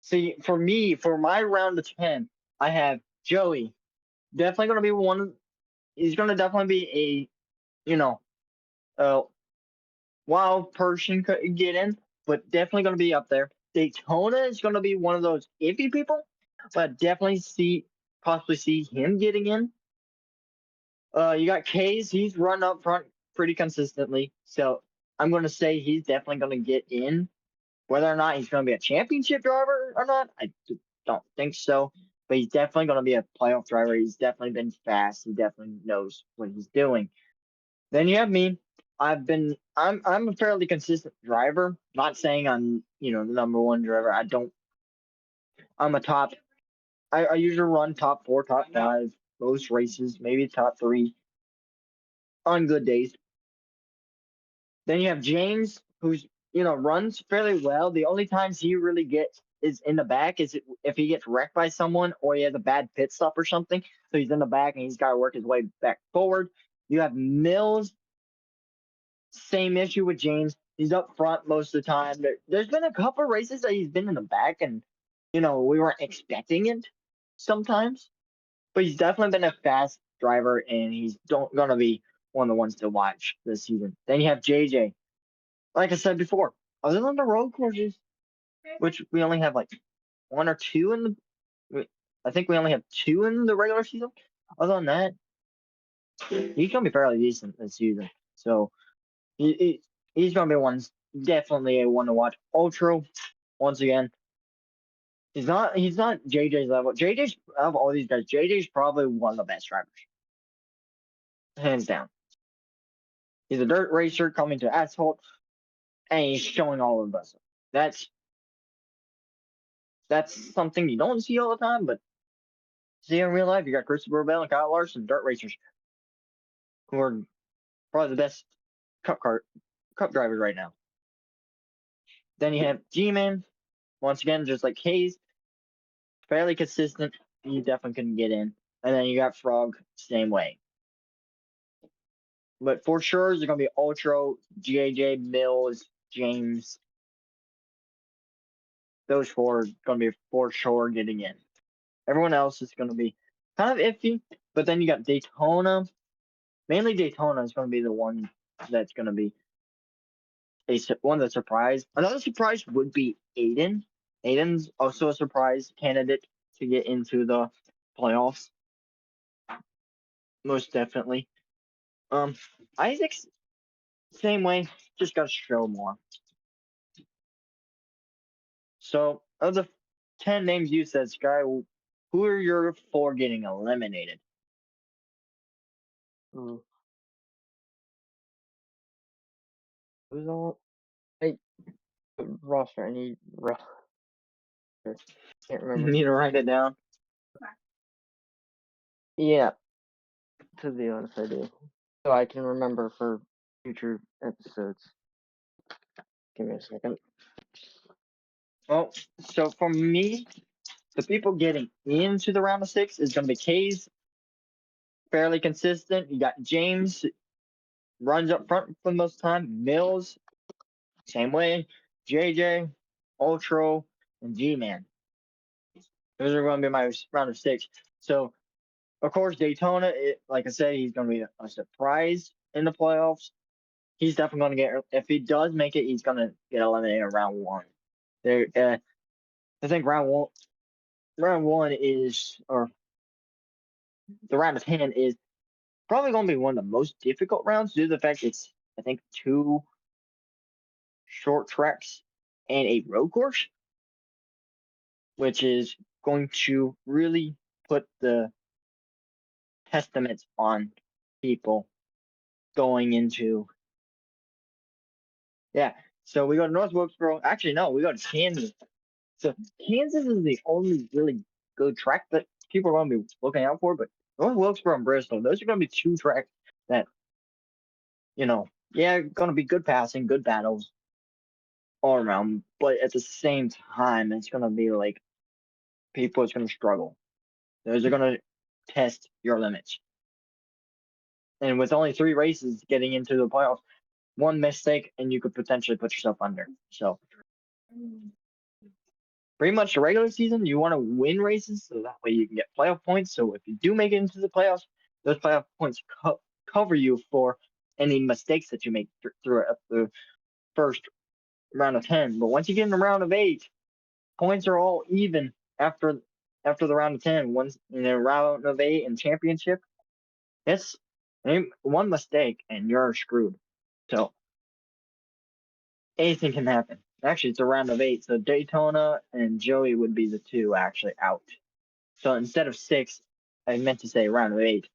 see, for me, for my round of 10, I have Joey. Definitely going to be one. He's going to definitely be a, uh, wild person could get in, but definitely going to be up there. Daytona is going to be one of those iffy people, but definitely possibly see him getting in. You got K's. He's run up front pretty consistently, so I'm going to say he's definitely going to get in. Whether or not he's going to be a championship driver or not, I don't think so. But he's definitely going to be a playoff driver. He's definitely been fast. He definitely knows what he's doing. Then you have me. I'm a fairly consistent driver. Not saying I'm the number one driver. I'm a top. I usually run top four, top five most races, maybe top three on good days. Then you have James, who's runs fairly well. The only times he really gets is in the back is if he gets wrecked by someone or he has a bad pit stop or something. So he's in the back and he's got to work his way back forward. You have Mills, same issue with James. He's up front most of the time. There's been a couple races that he's been in the back, and we weren't expecting it sometimes. But he's definitely been a fast driver, and he's don't gonna be one of the ones to watch this season. Then you have JJ. Like I said before, other than the road courses, which we only have like one or two in I think we only have two in the regular season. Other than that, he's gonna be fairly decent this season. So He's gonna be definitely a one to watch. Ultra, once again, he's not JJ's level. JJ's of all these guys, JJ's probably one of the best drivers, hands down. He's a dirt racer coming to asphalt, and he's showing all of us. That's something you don't see all the time, but see in real life. You got Christopher Bell and Kyle Larson, dirt racers, who are probably the best cup drivers right now. Then you have G-Man, once again, just like Hayes, fairly consistent. You definitely couldn't get in. And then you got Frog, same way. But for sure, there's going to be Ultra, JJ, Mills, James. Those four are going to be for sure getting in. Everyone else is going to be kind of iffy. But then you got Daytona. Mainly Daytona is going to be the one that's going to be one of the surprise. Another surprise would be Aiden. Aiden's also a surprise candidate to get into the playoffs. Most definitely. Isaac's same way, just got to show more. So, of the 10 names you said, Sky, who are your 4 getting eliminated? Hmm. Who's all? Hey, roster. I need roster. Can't You remember. need to write it down. Yeah, to be honest, I do. So I can remember for future episodes. Give me a second. Well, so for me, the people getting into the round of 6 is going to be Kays, fairly consistent. You got James, runs up front for the most time. Mills, same way. JJ, Ultra, and G-Man. Those are going to be my round of 6. So, of course, Daytona, like I said, he's going to be a surprise in the playoffs. He's definitely going to get, if he does make it, he's going to get eliminated in round 1. I think round one is, or the round of 10 is probably going to be one of the most difficult rounds due to the fact it's, I think, 2 short tracks and a road course, which is going to really put the testaments on people going into. Yeah. So we go to North Wilkesboro. Actually, no, we go to Kansas. So Kansas is the only really good track that people are going to be looking out for. But North Wilkesboro and Bristol, those are going to be 2 tracks that, yeah, going to be good passing, good battles all around. But at the same time, it's going to be like people is going to struggle. Those are going to test your limits. And with only 3 races getting into the playoffs, one mistake and you could potentially put yourself under. So pretty much the regular season, you want to win races so that way you can get playoff points. So if you do make it into the playoffs, those playoff points cover you for any mistakes that you make through the first round of 10. But once you get in the round of 8, points are all even after the round of 10. Once in the round of 8 and championship, it's one mistake and you're screwed. So anything can happen. Actually, it's a round of 8, so Daytona and Joey would be the 2 actually out. So instead of 6, I meant to say round of 8.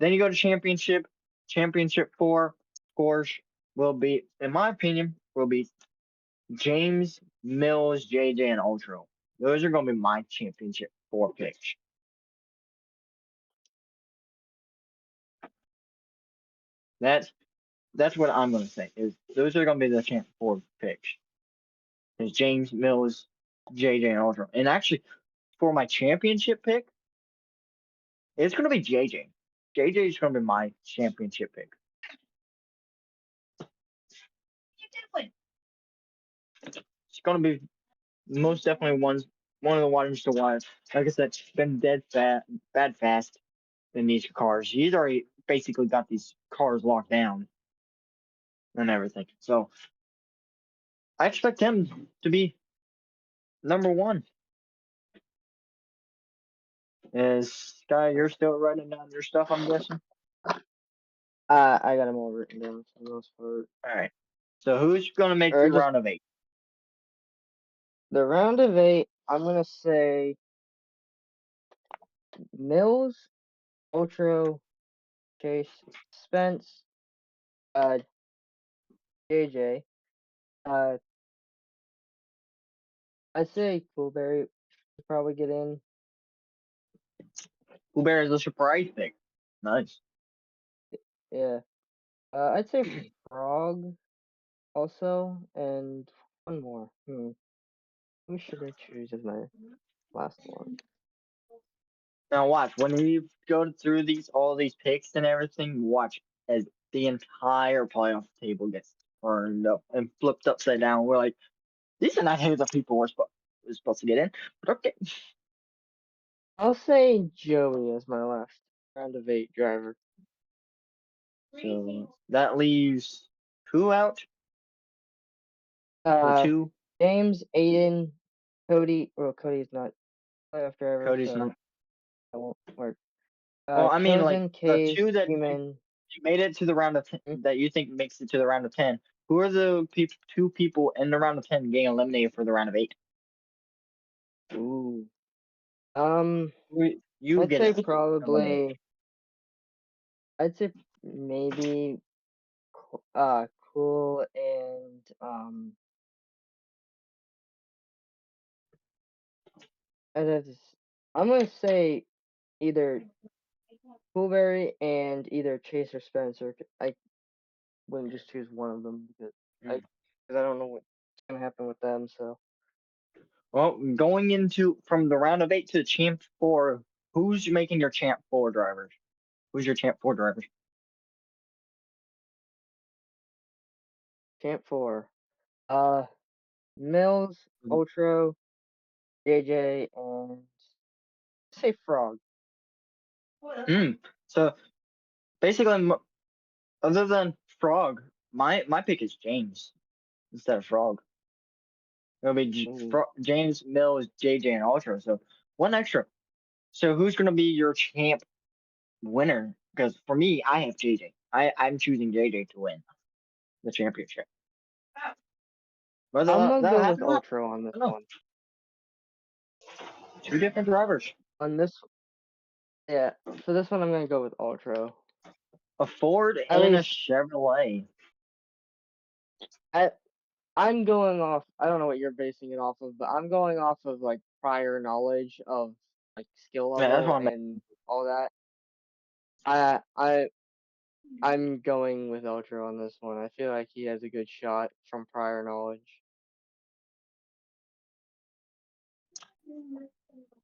Then you go to championship. Championship 4, of course, will be, in my opinion, will be James, Mills, JJ, and Ultra. Those are going to be my championship 4 picks. That's what I'm going to say. Is those are going to be the champ 4 picks. Is James, Mills, JJ, and Ultra. And actually, for my championship pick, it's going to be JJ. JJ is going to be my championship pick. It's going to be most definitely one of the ones to watch. Like I said, it's been bad fast in these cars. He's already basically got these cars locked down and everything. So I expect him to be number 1. Is Sky, you're still writing down your stuff, I'm guessing? I got them all written down for the most part. All right. So who's gonna make or the just round of eight? the round of eight. I'm gonna say Mills, Ultra, Chase, Spence, uh, JJ. Uh, I'd say Coolberry would probably get in. Who bears the surprise pick? Nice. Yeah. I'd say Frog also, and one more. Who should I choose as my last one? Now watch when we go through all these picks and everything. Watch as the entire playoff table gets turned up and flipped upside down. We're like, these are not who the people we're supposed to get in. But okay. I'll say Joey as my last round of eight driver. So that leaves who out? The Uh, two. James, Aiden, Cody. Well, Cody's not playoff driver, Cody's so not. that won't work. Well, I mean, like Chosen, the Case, two that Human. you made it to the round of 10, Hmm? that you think makes it to the round of 10. Who are the two people in the round of 10 getting eliminated for the round of 8? Ooh. You I'd get say eliminated. probably. I'd say maybe. Cool and I'd have to I'm gonna say either Coolberry and either Chase or Spencer. I wouldn't just choose one of them Hmm. because I don't know what's gonna happen with them. So Well, going into from the round of 8 to the champ 4, who's making your champ 4 drivers? Who's your champ 4 drivers? Champ four. Uh, Mills, Ultra, JJ, and say Frog. Hmm. So basically, other than Frog, my pick is James instead of Frog. It'll be Ooh. James, Mills, JJ, and Ultra. So one extra. So who's going to be your champ winner? Because for me, I have JJ. I'm choosing JJ to win the championship. Whether I'm gonna that'll go with happen or not, Ultra on this I don't know. one. Two different drivers. On this, yeah, for this one, I'm gonna go with Ultra. A Ford At and a least, Chevrolet. at I'm going off. I don't know what you're basing it off of, but I'm going off of like prior knowledge of like skill Yeah, that's level what I'm. and all that. I I I'm going with Ultra on this one. I feel like he has a good shot from prior knowledge.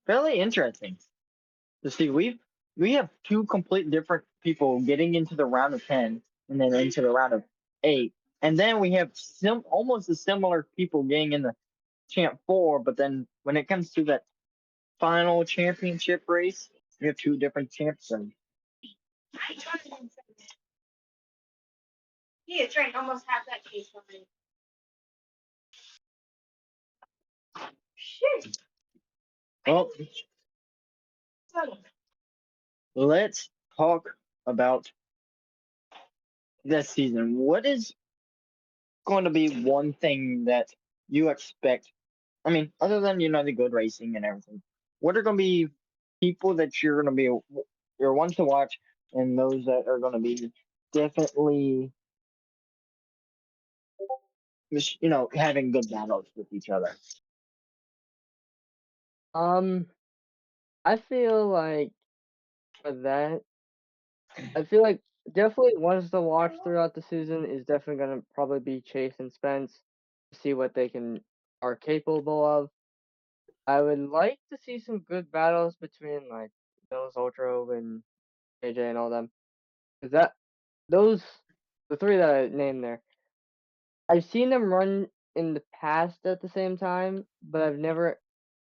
Fairly interesting to see. We have two complete different people getting into the round of 10 and then into the round of 8, and then we have almost the similar people getting in the champ 4. But then when it comes to that final championship race, we have two different champs. And well, let's talk about this season. What is going to be one thing that you expect? I mean, other than the good racing and everything, what are going to be people that you're going to be your ones to watch, and those that are going to be definitely having good battles with each other? Um, I feel like for that, I feel like definitely ones to watch throughout the season is definitely gonna probably be Chase and Spence to see what they are capable of. I would like to see some good battles between like Mills, Ultra, and AJ and all them. Cause those the three that I named there, I've seen them run in the past at the same time, but I've never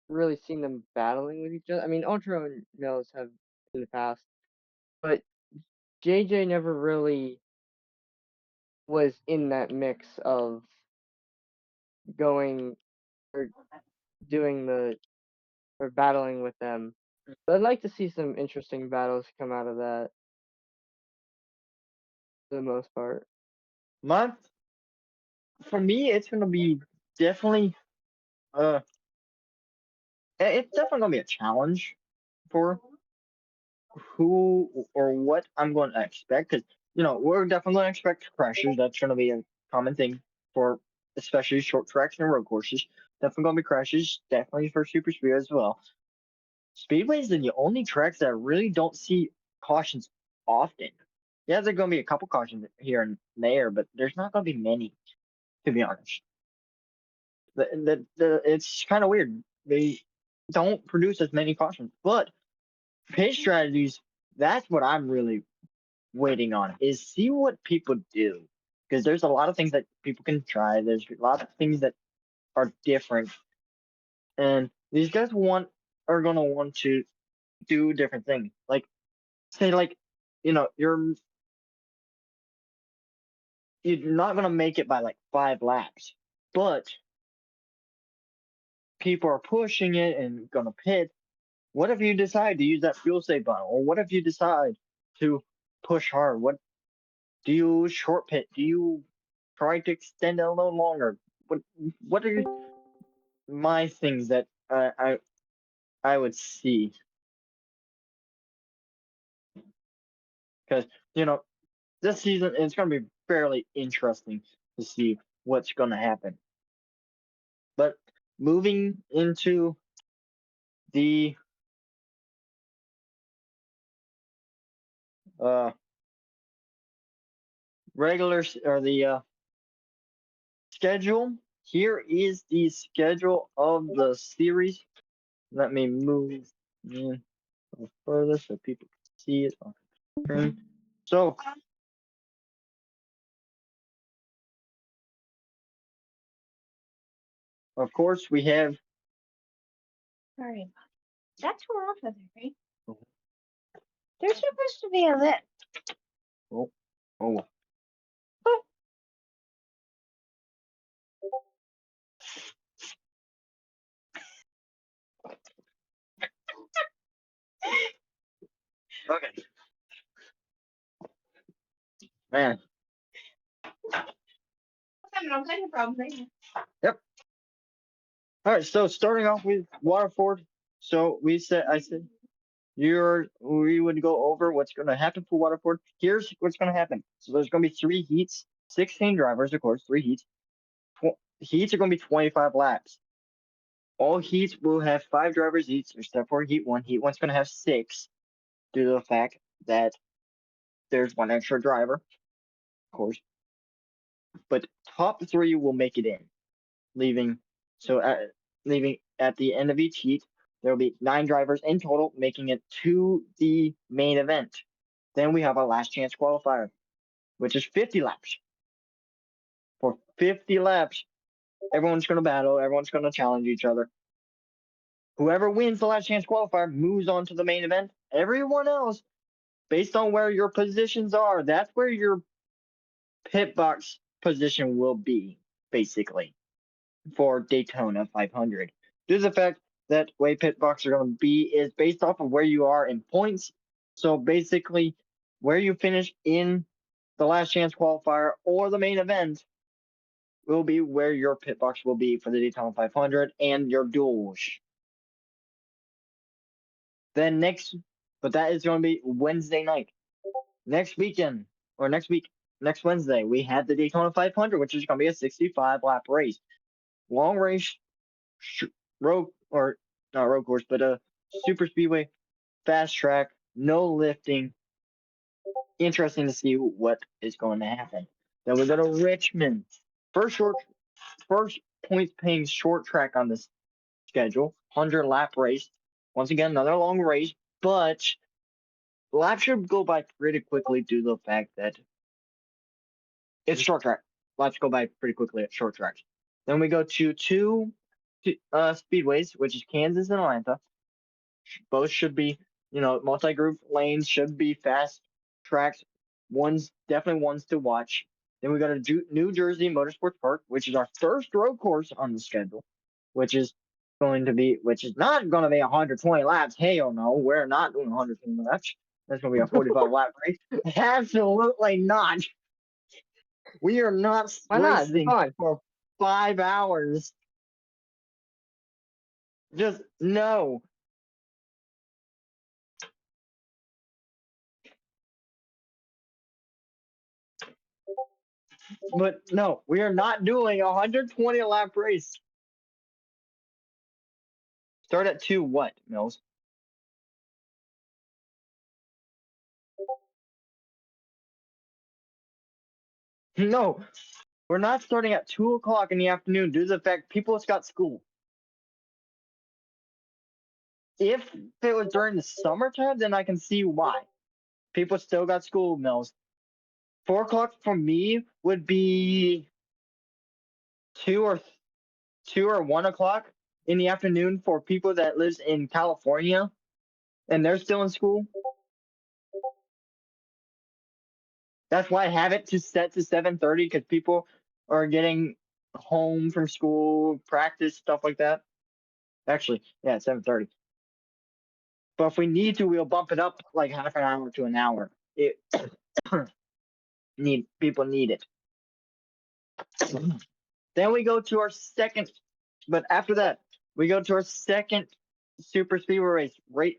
really seen them battling with each other. I mean, Ultra and Mills have in the past, but JJ never really was in that mix of going or doing or battling with them. But I'd like to see some interesting battles come out of that for the most part. My for me, it's gonna be definitely uh, it's definitely gonna be a challenge for who or what I'm going to expect because we're definitely going to expect crashes. That's going to be a common thing for especially short tracks and road courses. Definitely going to be crashes. Definitely for super speed as well. Speedways are the only tracks that I really don't see cautions often. Yeah, there's going to be a couple cautions here and there, but there's not going to be many, to be honest. It's kind of weird. They don't produce as many cautions, but pit strategies. That's what I'm really waiting on is see what people do because there's a lot of things that people can try. There's a lot of things that are different, and these guys are gonna want to do different things. Like say like you're not gonna make it by like 5 laps, but people are pushing it and gonna pit. What if you decide to use that fuel save button, or what if you decide to push hard? What do you short pit? Do you try to extend it a little longer? What what are my things that I would see because you know this season it's going to be fairly interesting to see what's going to happen. But moving into the uh or the schedule, here is the schedule of the series. Let me move in a little further so people can see it on the screen. So, of course, we have. Sorry. That's more off of there, right? There's supposed to be a lip. Oh, oh, okay, man. I'm having a problem right now. Yep. All right. So starting off with Waterford. So I said we would go over what's going to happen for Waterford. Here's what's going to happen. So there's going to be 3 heats, 16 drivers, of course, 3 heats. Heats are going to be 25 laps. All heats will have 5 drivers each, except for Heat 1. Heat 1's going to have 6 due to the fact that there's one extra driver, of course. But top 3 will make it in, leaving. So leaving at the end of each heat, there will be 9 drivers in total, making it to the main event. Then we have our last chance qualifier, which is 50 laps. For 50 laps, everyone's going to battle, everyone's going to challenge each other. Whoever wins the last chance qualifier moves on to the main event. Everyone else, based on where your positions are, that's where your pit box position will be, basically, for Daytona 500. Due to the fact that way pit box are going to be is based off of where you are in points. So basically, where you finish in the last chance qualifier or the main event will be where your pit box will be for the Daytona 500 and your duels. Then but that is going to be Wednesday night. Next weekend, or next Wednesday, we have the Daytona 500, which is going to be a 65 lap race. Long race, road, or not road course, but a super speedway, fast track, no lifting. Interesting to see what is going to happen. Then we go to Richmond. First first points paying short track on this schedule, 100 lap race. Once again, another long race, but laps should go by pretty quickly due to the fact that it's short track. Laps go by pretty quickly at short tracks. Then we go to two speedways, which is Kansas and Atlanta. Both should be, multi-group lanes, should be fast tracks. Definitely ones to watch. Then we go to New Jersey Motorsports Park, which is our first road course on the schedule, which is not going to be 120 laps. Hell no, we're not doing 120 laps. That's going to be a 45 lap race. Absolutely not. We are not Why not? It's racing fun. for 5 hours. Just no. But no, we are not doing a 120 lap race. Start at 2 what, Mills? No, we're not starting at 2 o'clock in the afternoon due to the fact people have got school. If it was during the summertime, then I can see why. People still got school, Mills. 4 o'clock for me would be 2 or 1 o'clock in the afternoon for people that lives in California and they're still in school. That's why I have it to set to 7:30 because people are getting home from school, practice, stuff like that. Actually, yeah, 7:30. But if we need to, we'll bump it up like half an hour to an hour. It people need it. Then we go to our second, but after that, we go to our second super speedway race.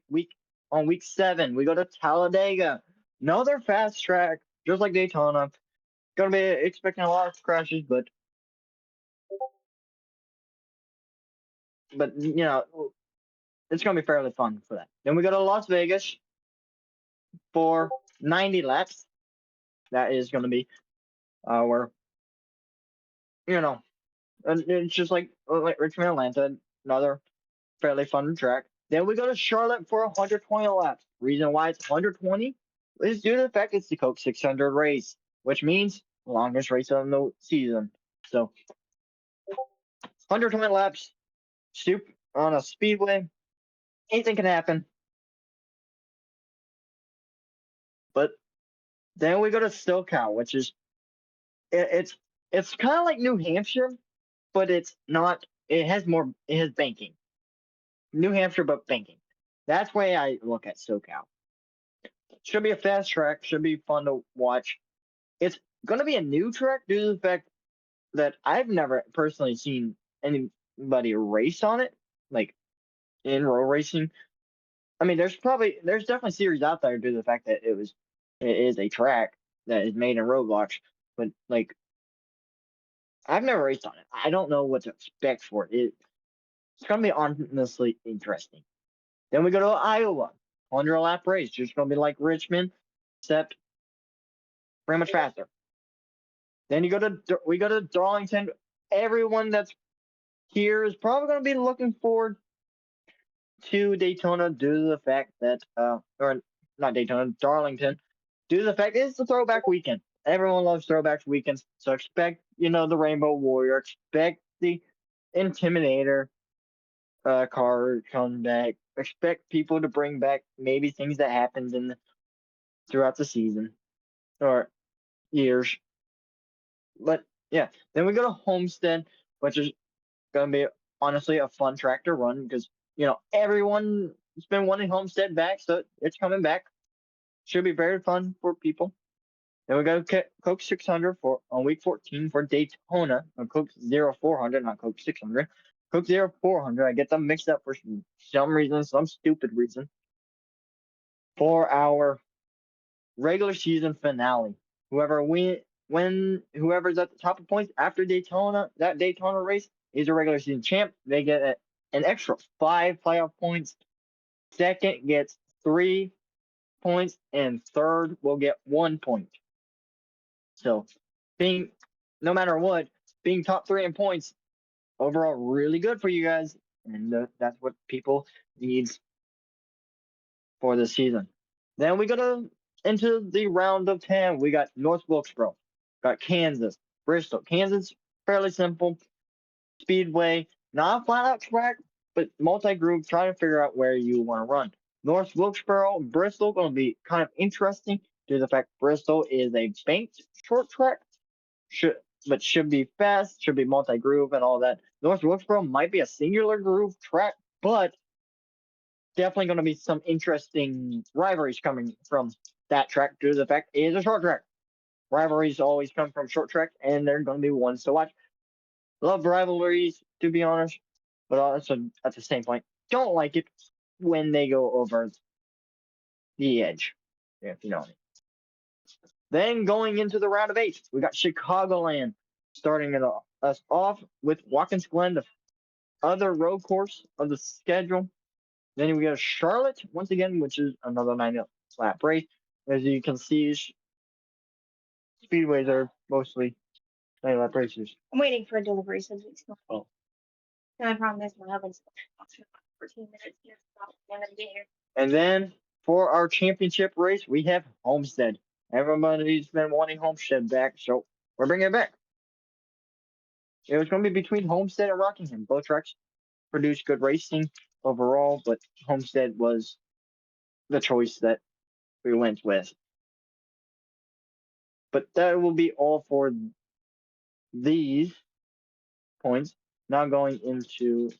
On week 7, we go to Talladega. Another fast track, just like Daytona. Gonna be expecting a lot of crashes, but you know, it's gonna be fairly fun for that. Then we go to Las Vegas for 90 laps. That is gonna be our, you know, it's just like Richmond, Atlanta, another fairly fun track. Then we go to Charlotte for 120 laps. Reason why it's 120 is due to the fact it's the Coke 600 race, which means longest race of the season. So 120 laps, on a speedway. Anything can happen. But then we go to SoCal, which is it's kind of like New Hampshire, but it's not. It has banking. New Hampshire, but banking. That's the way I look at SoCal. Should be a fast track. Should be fun to watch. It's going to be a new track due to the fact that I've never personally seen anybody race on it, like in road racing. I mean, there's definitely series out there due to the fact that it is a track that is made in Roblox, but like I've never raced on it. I don't know what to expect for it. It's gonna be honestly interesting. Then we go to Iowa, 100 lap race, just gonna be like Richmond, except pretty much faster. Then we go to Darlington. Everyone that's here is probably gonna be looking forward to Daytona due to the fact that or not Daytona, Darlington, due to the fact it's the throwback weekend. Everyone loves throwback weekends, so expect the Rainbow Warrior, expect the Intimidator car come back. Expect people to bring back maybe things that happened throughout the season or years. But yeah, then we go to Homestead, which is gonna be honestly a fun track to run because everyone's been wanting Homestead back, so it's coming back. Should be very fun for people. Then we go to Coke 600 on week 14 for Daytona, on Coke 0400, not Coke 600. Coke 0400, I get them mixed up for some reason, some stupid reason. For our regular season finale, whoever's at the top of points after Daytona, that Daytona race is a regular season champ. They get an extra 5 playoff points. Second gets 3 points, and third will get 1 point. So, no matter what, being top 3 in points overall really good for you guys, and that's what people needs for the season. Then we go into the round of 10. We got North Wilkesboro, got Kansas, Bristol. Kansas fairly simple speedway, not a flat out track, but multi-group. Trying to figure out where you want to run. North Wilkesboro, Bristol going to be kind of interesting due to the fact Bristol is a banked short track, should be fast, should be multi-groove and all that. North Wilkesboro might be a singular groove track, but definitely going to be some interesting rivalries coming from that track due to the fact it is a short track. Rivalries always come from short track, and they're going to be ones to watch. Love rivalries, to be honest, but also at the same point, don't like it when they go over the edge, if you know what I mean. Then going into the round of eight, we got Chicagoland starting us off with Watkins Glen, the other road course of the schedule. Then we got Charlotte once again, which is another 9 lap race. As you can see, speedways are mostly 9 lap races. I'm waiting for a delivery so it's not. Oh. And I promise my oven's 14 minutes. Yes, I'm gonna get here. And then for our championship race, we have Homestead. Everybody's been wanting Homestead back, so we're bringing it back. It was going to be between Homestead and Rockingham. Both tracks produced good racing overall, but Homestead was the choice that we went with. But that will be all for these points. Now going into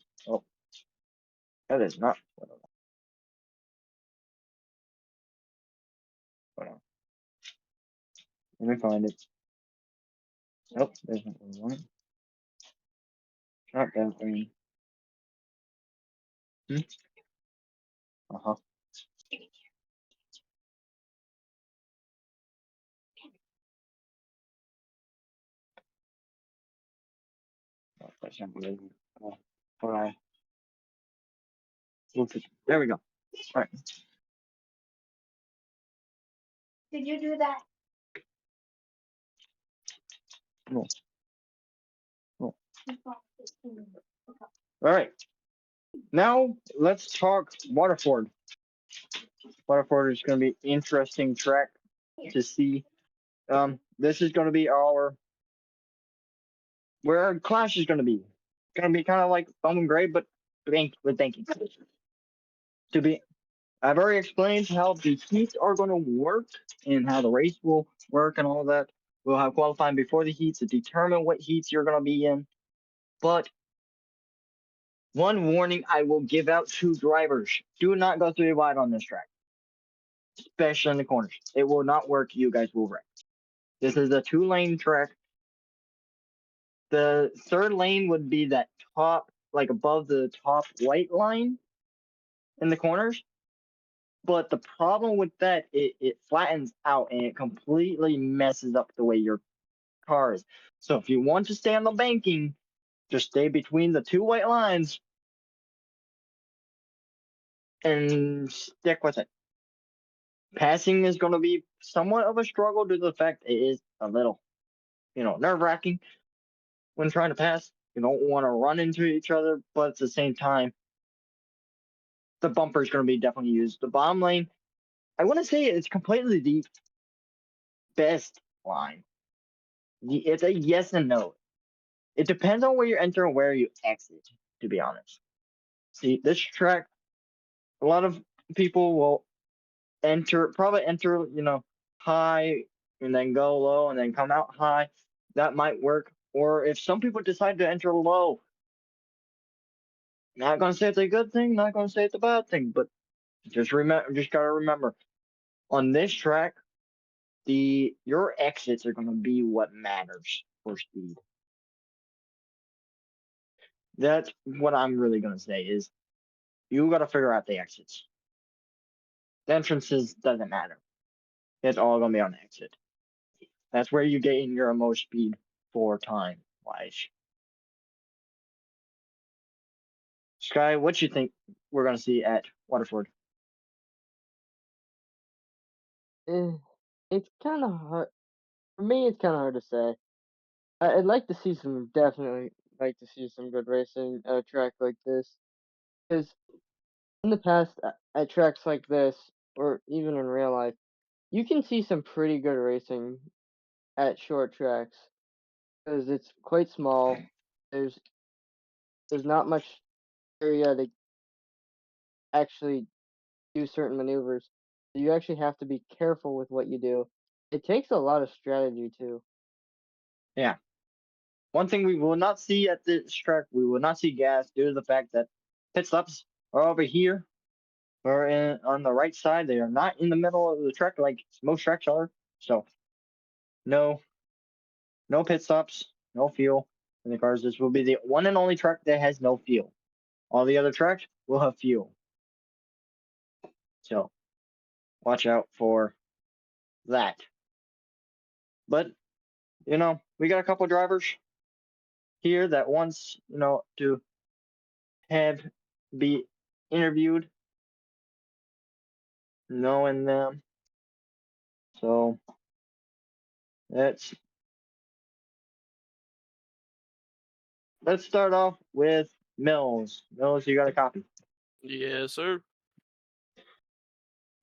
that is not what I want. Hold on. Let me find it. Nope, there's not what I want. Not that green. Uh-huh. Oh, that's not what I want. Hold on. There we go. All right. Did you do that? No. No. All right. Now let's talk Waterford. Waterford is going to be interesting track to see. This is going to be where our clash is going to be. It's going to be kind of like Bum and Gray, but with banking. To be, I've already explained how the heats are going to work and how the race will work and all that. We'll have qualifying before the heats to determine what heats you're going to be in. But one warning I will give out to drivers: do not go 3 wide on this track, especially in the corners. It will not work. You guys will wreck. This is a 2-lane track. The third lane would be that top, like above the top white line in the corners. But the problem with that, it flattens out and it completely messes up the way your car is. So if you want to stay on the banking, just stay between the 2 white lines and stick with it. Passing is going to be somewhat of a struggle due to the fact it is a little, nerve-wracking when trying to pass. You don't want to run into each other, but at the same time, the bumper is going to be definitely used. The bottom lane, I want to say it's completely the best line. It's a yes and no. It depends on where you enter and where you exit, to be honest. See, this track, a lot of people will probably enter, high and then go low and then come out high. That might work. Or if some people decide to enter low, not going to say it's a good thing, not going to say it's a bad thing, but just gotta remember, on this track, your exits are going to be what matters for speed. That's what I'm really going to say is you got to figure out the exits. The entrances doesn't matter. It's all going to be on the exit. That's where you gain your most speed for time wise. Sky, what you think we're going to see at Waterford? It's kind of hard for me. It's kind of hard to say. I'd like to see definitely like to see some good racing at a track like this, because in the past at tracks like this, or even in real life, you can see some pretty good racing at short tracks because it's quite small. There's not much area to actually do certain maneuvers. You actually have to be careful with what you do. It takes a lot of strategy too. Yeah. One thing we will not see at this track, we will not see gas due to the fact that pit stops are over here or on the right side. They are not in the middle of the track like most tracks are. So no pit stops, no fuel in the cars. This will be the one and only track that has no fuel. All the other tracks will have fuel. So watch out for that. But we got a couple drivers here that wants to have be interviewed, knowing them. So let's start off with Mills. Mills, you got a copy. Yes, sir.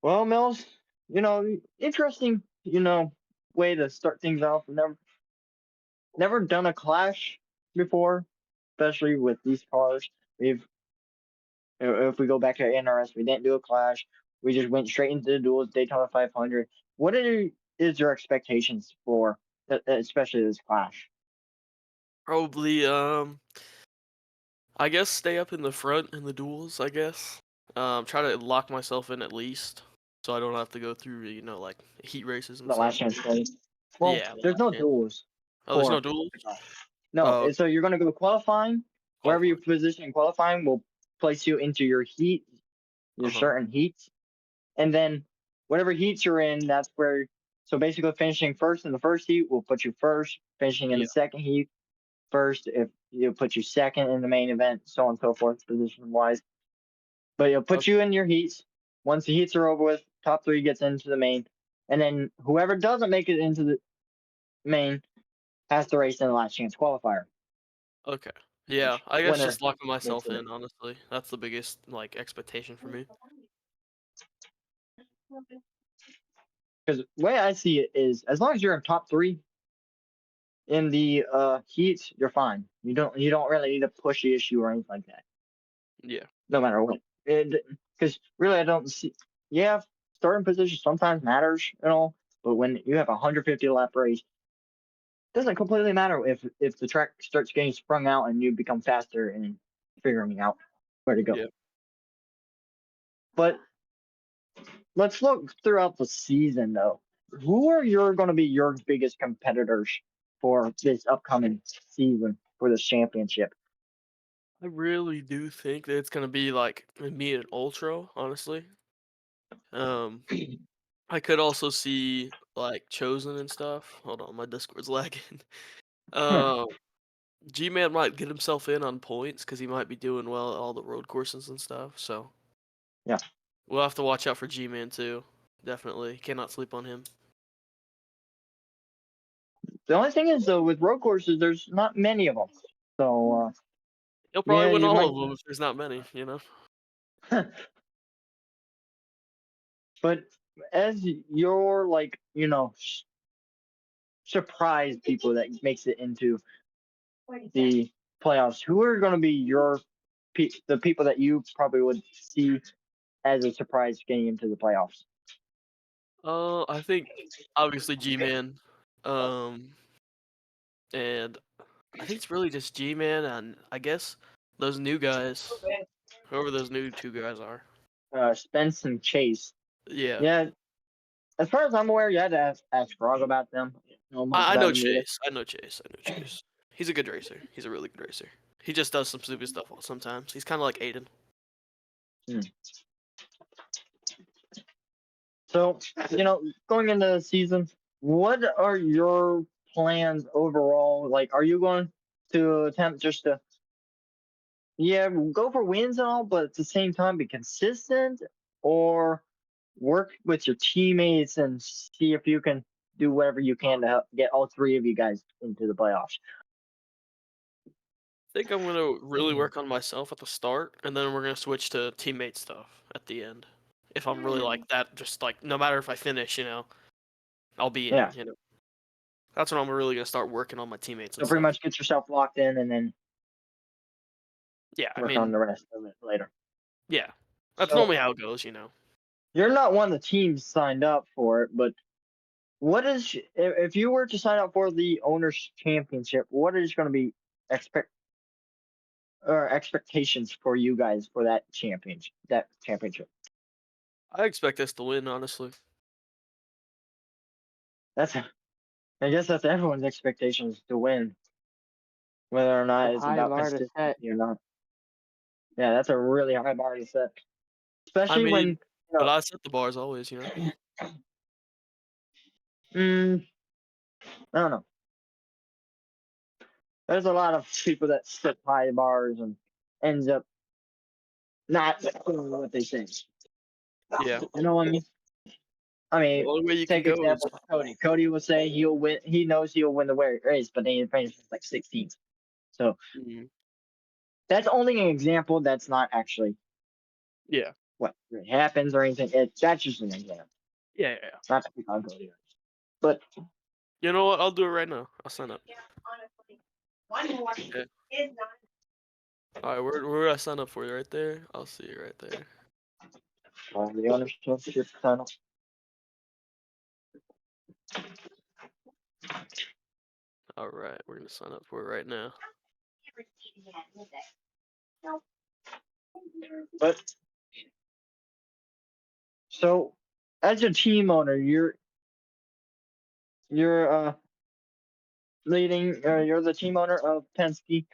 Well, Mills, interesting, way to start things off. Never done a clash before, especially with these cars. If we go back to NRS, we didn't do a clash. We just went straight into the duels, Daytona 500. What is your expectations for, especially this clash? Probably I guess stay up in the front in the duels, I guess. Try to lock myself in at least, so I don't have to go through, like heat races and The last stuff. chance play. Well, Yeah. there's no Yeah. duels. Oh, there's no For duels? no, Oh, so you're gonna go qualifying. Wherever you qualifying. position in qualifying will place you into your heat, your Uh-huh. certain heats, and then whatever heats you're in, that's where. So basically, finishing first in the first heat will put you first. Finishing in Yeah. the second heat first, if you put you second in the main event, so on and so forth, position wise. But it'll put Okay. you in your heats. Once the heats are over with, top three gets into the main, and then whoever doesn't make it into the main has to race in the last chance qualifier. Okay. Yeah, I guess Winner just locking makes myself it. in, honestly. That's the biggest expectation for me. Because the way I see it is, as long as you're in top three in the heats, you're fine. You don't really need to push the issue or anything like that. Yeah. No matter what. Because really, I don't see. Yeah, starting position sometimes matters and all, but when you have a 150 lap race, it doesn't completely matter if the track starts getting sprung out and you become faster and figuring out where to go. Yeah. But let's look throughout the season though. Who are going to be your biggest competitors for this upcoming season for this championship? I really do think that it's gonna be like me and Ultra, honestly. Um, I could also see like Chosen and stuff. Hold on, my Discord's lagging. Um, G-Man might get himself in on points because he might be doing well at all the road courses and stuff. So Yeah. we'll have to watch out for G-Man too. Definitely, cannot sleep on him. The only thing is though, with road courses, there's not many of them. So He'll probably yeah, win you all might. of them if there's not many. But as you're surprise people that makes it into the playoffs, who are going to be the people that you probably would see as a surprise getting into the playoffs? I think obviously G-Man. Um, and I think it's really just G-Man and I guess those new guys, whoever those new two guys are. Spence and Chase. Yeah. Yeah, as far as I'm aware, you had to ask Frog about them. Know much I about know them either. Chase. I know Chase. I know Chase. He's a good racer. He's a really good racer. He just does some stupid stuff sometimes. He's kind of like Aiden. Hmm. So, going into the season, what are your plans overall? Like, are you going to attempt just to, yeah, go for wins and all, but at the same time be consistent, or work with your teammates and see if you can do whatever you can to help get all three of you guys into the playoffs? I think I'm gonna really work on myself at the start, and then we're gonna switch to teammate stuff at the end. If I'm really like that, just like no matter if I finish, I'll be Yeah. in. That's when I'm really gonna start working on my teammates and So pretty stuff. much get yourself locked in and then Yeah, I work on mean, the rest of it later. yeah, that's So normally how it goes. you're not one of the teams signed up for it, but what is if you were to sign up for the owners championship? What is going to be expectations for you guys for that championship? That championship. I expect us to win, honestly. That's I guess that's everyone's expectations to win, whether or It's a not it's high about bar to set. consistency or not. Yeah, that's a really high bar to set, I especially when mean, but I set the bars always, you know. mm, I don't know. There's a lot of people that set high bars and ends up not doing what they say. Yeah. You know what I mean? I The mean, only way you can take go is example of Cody. Cody will say he'll win. He knows he'll win the race, but then he finishes like 16th. So Mhm. that's only an example. That's not actually Yeah. what really happens or anything. That's just an example. Yeah. Not to pick on Cody. But You know what? I'll do it right now. I'll sign up. Yeah, honestly. One more Yeah. is not. All right, where do I sign up for you? Right there. I'll see you right there. the ownership tunnel. All right, we're gonna sign up for it right now. Never seen that, was it? Nope. But so as a team owner, you're leading. You're the team owner of Penske.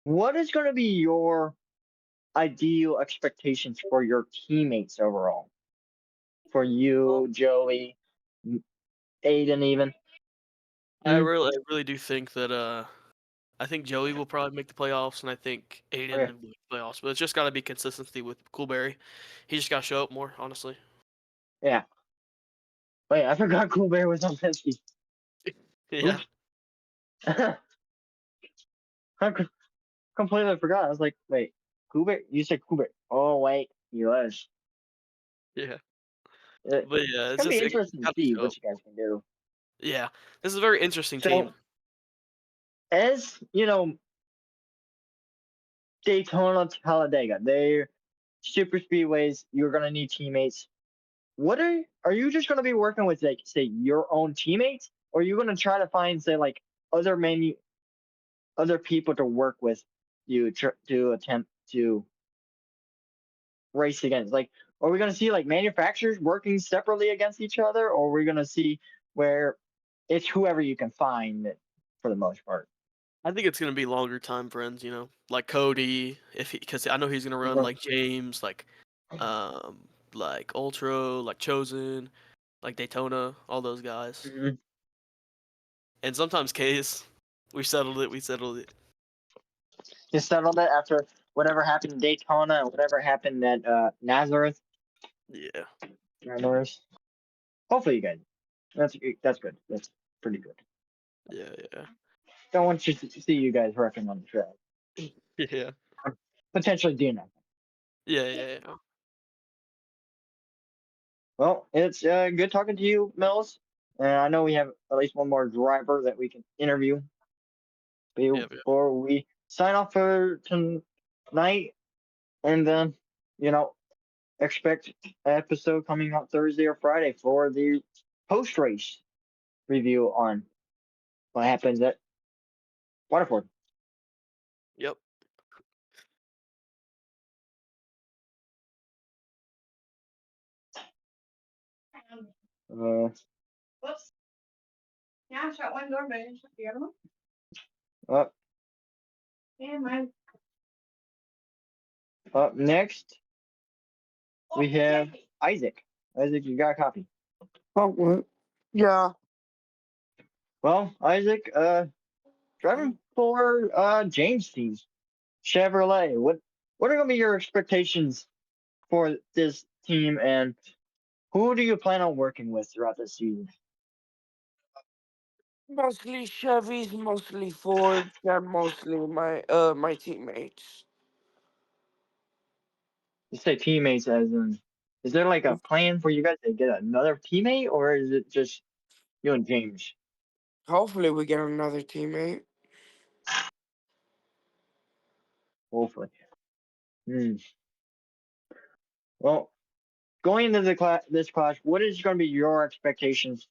What is going to be your ideal expectations for your teammates overall? For you, Joey, Aiden, even. I Hmm? really do think that I think Joey will probably make the playoffs, and I think Aiden Okay. will make the playoffs. But it's just got to be consistency with Coolberry. He just got to show up more, honestly. Yeah. Wait, I forgot Cool Bear was on Penske. Yeah. I completely forgot. I was like, wait, Cool Bear? You said Cool Bear. Oh, wait, he was. Yeah. It, But yeah, it's it's going to be just it interesting to got to see show what up. you guys can do. Yeah, this is a very interesting team. So, as you know, Daytona, Talladega, they're super speedways. You're going to need teammates. What are you just going to be working with, like, say, your own teammates? Or are you going to try to find, say, like, other people to work with you to attempt to race against? Like, are we going to see like manufacturers working separately against each other, or are we going to see where it's whoever you can find for the most part? I think it's gonna be longer time friends, you know, like Cody, if because I know he's gonna run Okay. like James, like Ultra, like Chosen, like Daytona, all those guys, Mhm. and sometimes Case. We settled it. We settled it. You settled it after whatever happened in Daytona and whatever happened at Nazareth. Yeah. Norris. Hopefully, you guys. That's good. That's pretty good. Yeah. Don't want you to see you guys wrecking on the track. Yeah. Potentially doing that. Yeah. Well, it's good talking to you, Mills. And I know we have at least one more driver that we can interview Yeah. before we sign off for tonight. And then, you know, expect an episode coming out Thursday or Friday for the post race review on what happens at Waterford. Yep. Uh, Whoops. Yeah, I shut one door, but I didn't shut the other one. up, Yeah, my. up next, we have Okay. Isaac. Isaac, you got a copy. Oh, what? Yeah. Well, Isaac, driving for James team, Chevrolet. What are gonna be your expectations for this team, and who do you plan on working with throughout the season? Mostly Chevys, mostly Fords, and mostly my teammates. You say teammates as in, is there like a plan for you guys to get another teammate, or is it just you and James? Hopefully we get another teammate. Hopefully. Hmm. Well, going into this class, what is going to be your expectations?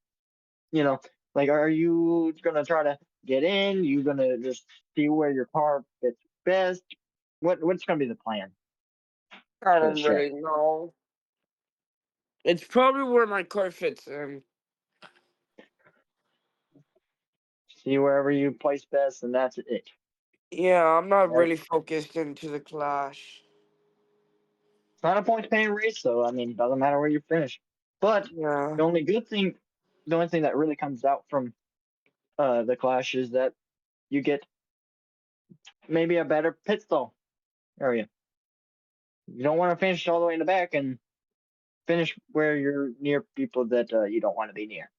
You know, like, are you going to try to get in? You going to just see where your car fits best? What's going to be the plan I for the don't show? really know. It's probably where my car fits in. see wherever you place best, and that's it. Yeah, I'm not Right? really focused into the clash. It's not a point paying race, so I mean, it doesn't matter where you finish. But Yeah. the only good thing, the only thing that really comes out from the clash is that you get maybe a better pit stall area. You don't want to finish all the way in the back and finish where you're near people that you don't want to be near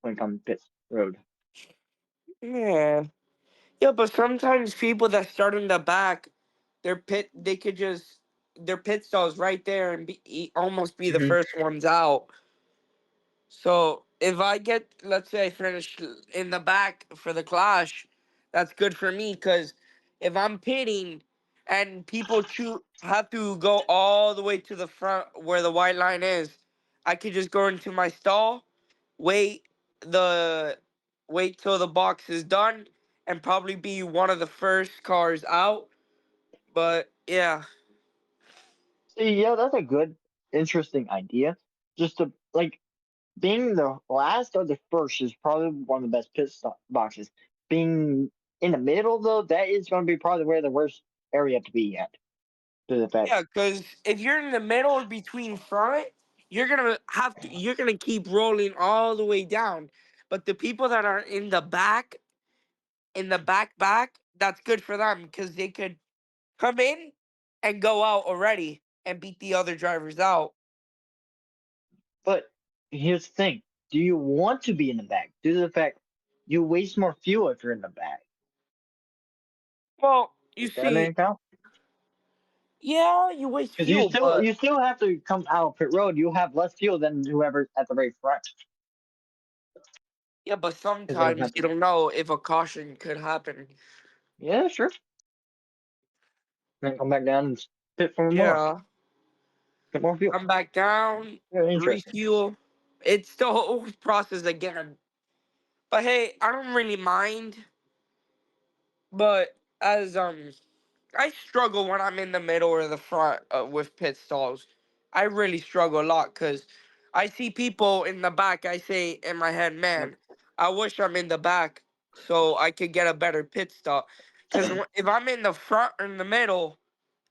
when it comes to pit road. Yeah. Yeah, but sometimes people that start in the back, they could just their pit stalls right there and almost be the Hmm. first ones out. So if I get, let's say, I finish in the back for the clash, that's good for me because if I'm pitting and people have to go all the way to the front where the white line is, I could just go into my stall, wait the wait till the box is done, and probably be one of the first cars out. But yeah, See, yeah, that's a good, interesting idea. Just to like being the last or the first is probably one of the best pit stop boxes. Being in the middle though, that is going to be probably where the worst area to be at. To the fact, yeah, because if you're in the middle between front, you're gonna keep rolling all the way down. But the people that are in the back, that's good for them because they could come in and go out already and beat the other drivers out. but here's the thing: do you want to be in the back? Due to the fact you waste more fuel if you're in the back. Well, you Does that see, make sense? yeah, you waste Because you fuel, still but you still have to come out of pit road. You have less fuel than whoever's at the very front. yeah, but Is what I'm sometimes you saying. don't know if a caution could happen. Yeah, sure. Then come back down and pit for more. Yeah, Get more fuel. come back down, Very interesting. refuel. It's the whole process again. But hey, I don't really mind. But as I struggle when I'm in the middle or the front with pit stalls. I really struggle a lot because I see people in the back. I say in my head, man, I wish I'm in the back so I could get a better pit stop. Because if I'm in the front or in the middle,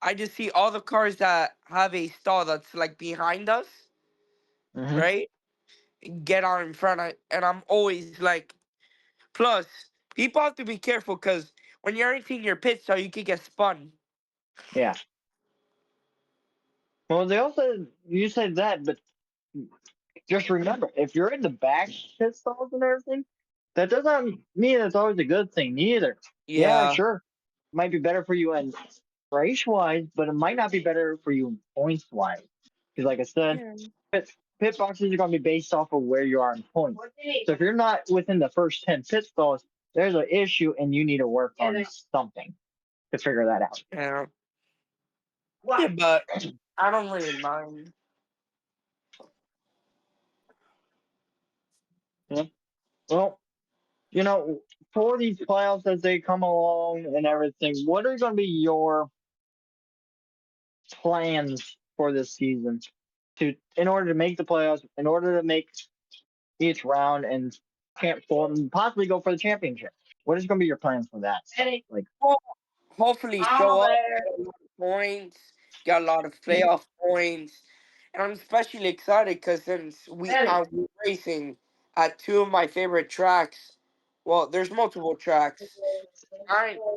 I just see all the cars that have a stall that's like behind us, Hmm. right? Get on in front, and I'm always like, plus, people have to be careful because when you're entering your pit stall, you could get spun. Yeah. Well, they also you said that, but just remember, if you're in the back pit stalls and everything, that doesn't mean it's always a good thing neither. Yeah, Yeah. sure, might be better for you in race wise, but it might not be better for you in points wise. Because, like I said, Yeah. pit boxes are going to be based off of where you are in points. So if you're not within the first 10 pit stalls, there's an issue, and you need to work on something to figure that out. Yeah. Yeah, but I don't really mind. Yeah. Well, for these playoffs as they come along and everything, what are going to be your plans for this season in order to make the playoffs, in order to make each round and possibly go for the championship? What is going to be your plans for that? Like, Well, hopefully show up, get a lot of points, get a lot of playoff points. And I'm especially excited because since I'm racing at two of my favorite tracks, well, there's multiple tracks,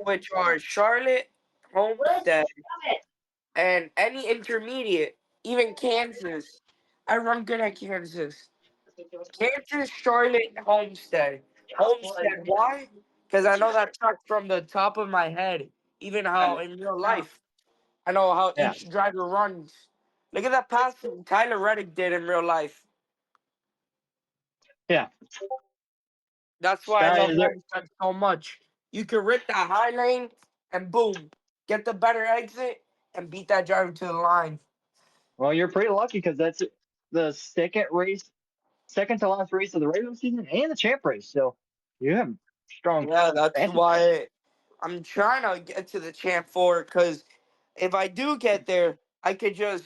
which are Charlotte, Homestead, and any intermediate, even Kansas. I run good at Kansas. Kansas, Charlotte, Homestead. Homestead, why? Because I know that track from the top of my head, even how in real life, I know how yeah, each driver runs. Look at that pass Tyler Reddick did in real life. yeah. That's why I Sky love is there. Homestead so much. You can rip that high lane and boom, get the better exit and beat that driver to the line. Well, you're pretty lucky because that's the second to last race of the regular season and the champ race. So you have strong Yeah, that's chances. why I'm trying to get to the champ four because if I do get there, I could just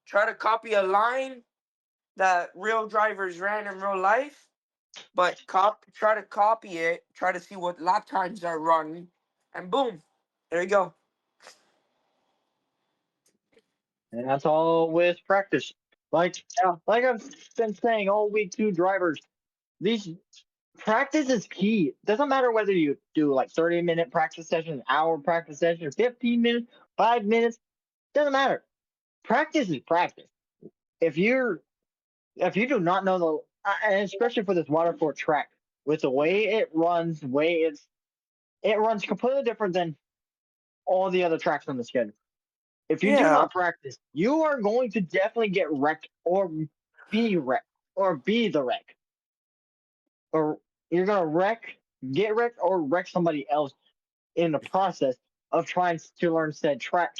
try to copy a line that real drivers ran in real life but try to copy it, try to see what lap times are running, and boom, there you go. And that's all with practice. Like, like I've been saying all week to drivers, these practice is key. Doesn't matter whether you do like 30-minute practice session, an hour practice session, 15 minutes, 5 minutes. Doesn't matter. Practice is practice. If you're if you do not know and especially for this Waterford track, with the way it runs, it runs completely different than all the other tracks on the schedule. If you do Yeah, not practice, you are going to definitely get wrecked or be the wreck. Or you're gonna get wrecked or wreck somebody else in the process of trying to learn said track.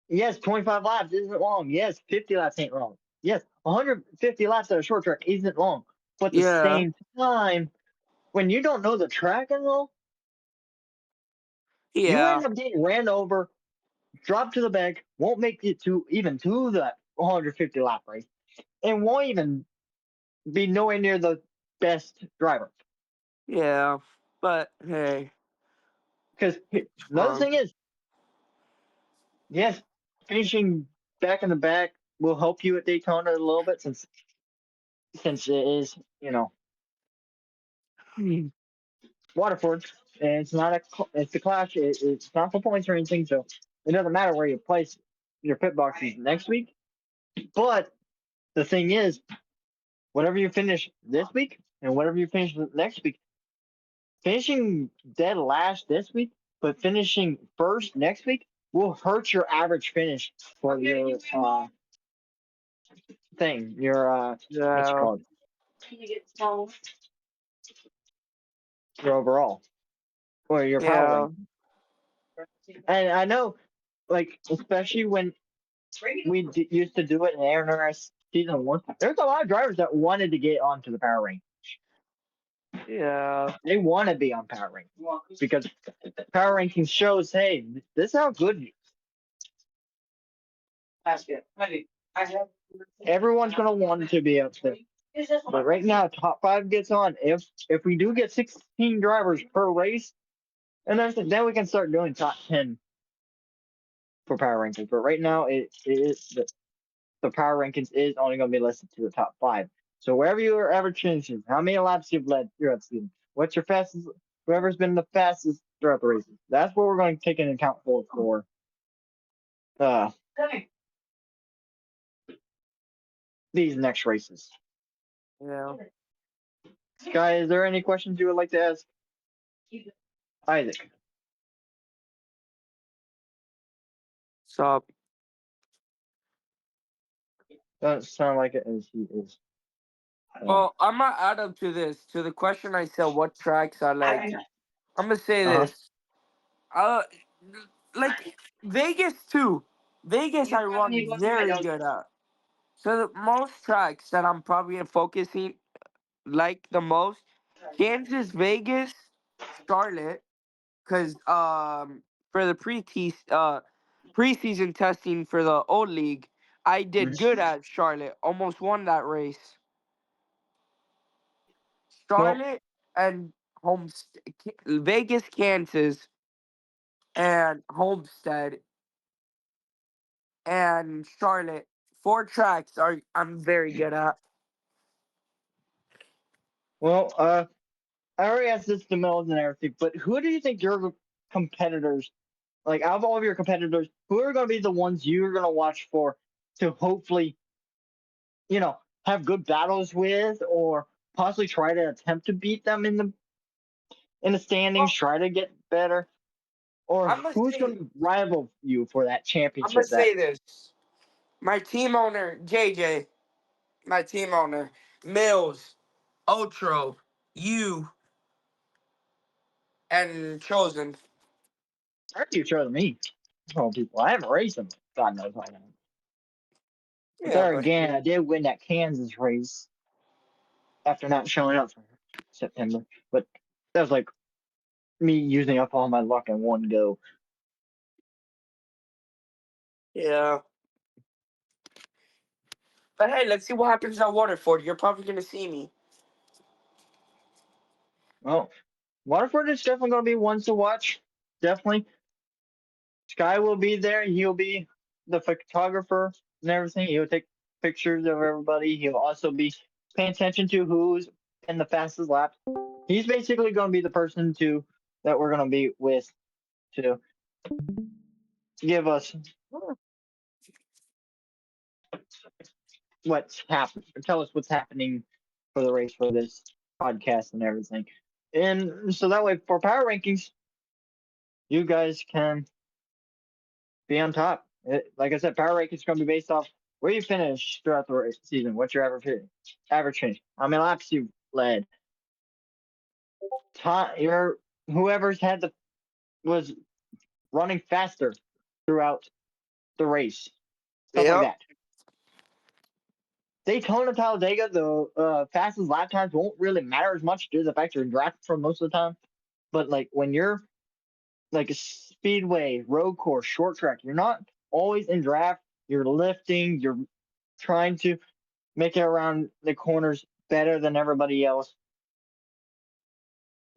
Yes, 25 laps isn't long. Yes, 50 laps ain't long. Yes, 150 laps at a short track isn't long. But at the yeah, same time, when you don't know the track at all, you yeah, end up getting ran over, dropped to the back, won't make it to that 150 lap race, and won't even be nowhere near the best driver. yeah. But hey, Because another um, thing is, yes, finishing back in the back will help you at Daytona a little bit since it is, hmm, Waterford, and it's a clash. It's not for points or anything, so it doesn't matter where you place your pit boxes next week. But the thing is, whatever you finish this week and whatever you finish next week, finishing dead last this week, but finishing first next week will hurt your average finish for your thing. Your what's it yeah, called? Your overall or your power yeah, rank. And I know, like especially when used to do it in ARS season one, there's a lot of drivers that wanted to get onto the power rank. yeah, They want to be on power rank because power ranking shows, hey, this is how good you. Everyone's gonna want to be up there. But right now, top five gets on. If we do get 16 drivers per race, and then we can start doing top 10 for power rankings. But right now, it is the power rankings is only going to be listed to the top five. So wherever your average finishes, how many laps you've led throughout the season, what's your fastest, whoever's been the fastest throughout the races. That's what we're going to take into account for uh, these next races. yeah. Sky, is there any questions you would like to ask Isaac? So, Doesn't sound like it as he is. well, I'm gonna add up to this to the question I said. What tracks I like? I'm gonna say Uh-huh. this. Uh, like Vegas too. Vegas, I run very good at. So the most tracks that I'm probably focusing like the most, Kansas, Vegas, Charlotte, because for the preseason testing for the old league, I did good at Charlotte. Almost won that race. Well, Charlotte and Vegas, Kansas, and Homestead and Charlotte. Four tracks are I'm very good at. well, I already asked this to Mills and everything, but who do you think your competitors, like out of all of your competitors, who are going to be the ones you're going to watch for to hopefully, have good battles with, or possibly try to attempt to beat them in the standings, Well, try to get better, or I'm gonna who's say going to rival you for that I'm gonna championship? That say this. My team owner, JJ, my team owner, Mills, Otro, you, and Chosen. actually chose me. Oh, people, I haven't raced them. God knows I haven't. But Yeah, there but again, I did win that Kansas race after not showing up for September. But that was like me using up all my luck in one go. yeah. But hey, let's see what happens at Waterford. You're probably gonna see me. Well, Waterford is definitely going to be one to watch. Definitely. Sky will be there. He'll be the photographer and everything. He'll take pictures of everybody. He'll also be paying attention to who's in the fastest lap. He's basically going to be the person that we're going to be with to give us what's happening, tell us what's happening for the race for this podcast and everything. And so that way, for power rankings, you guys can be on top. Like I said, power rankings is going to be based off where you finish throughout the race season. What's your average finish? How many laps you led? Your whoever's had the was running faster throughout the race, stuff like Yep. that. Daytona, Talladega, the fastest lap times won't really matter as much due to the fact you're in draft for most of the time. But like when you're like a speedway, road course, short track, you're not always in draft. You're lifting. You're trying to make it around the corners better than everybody else.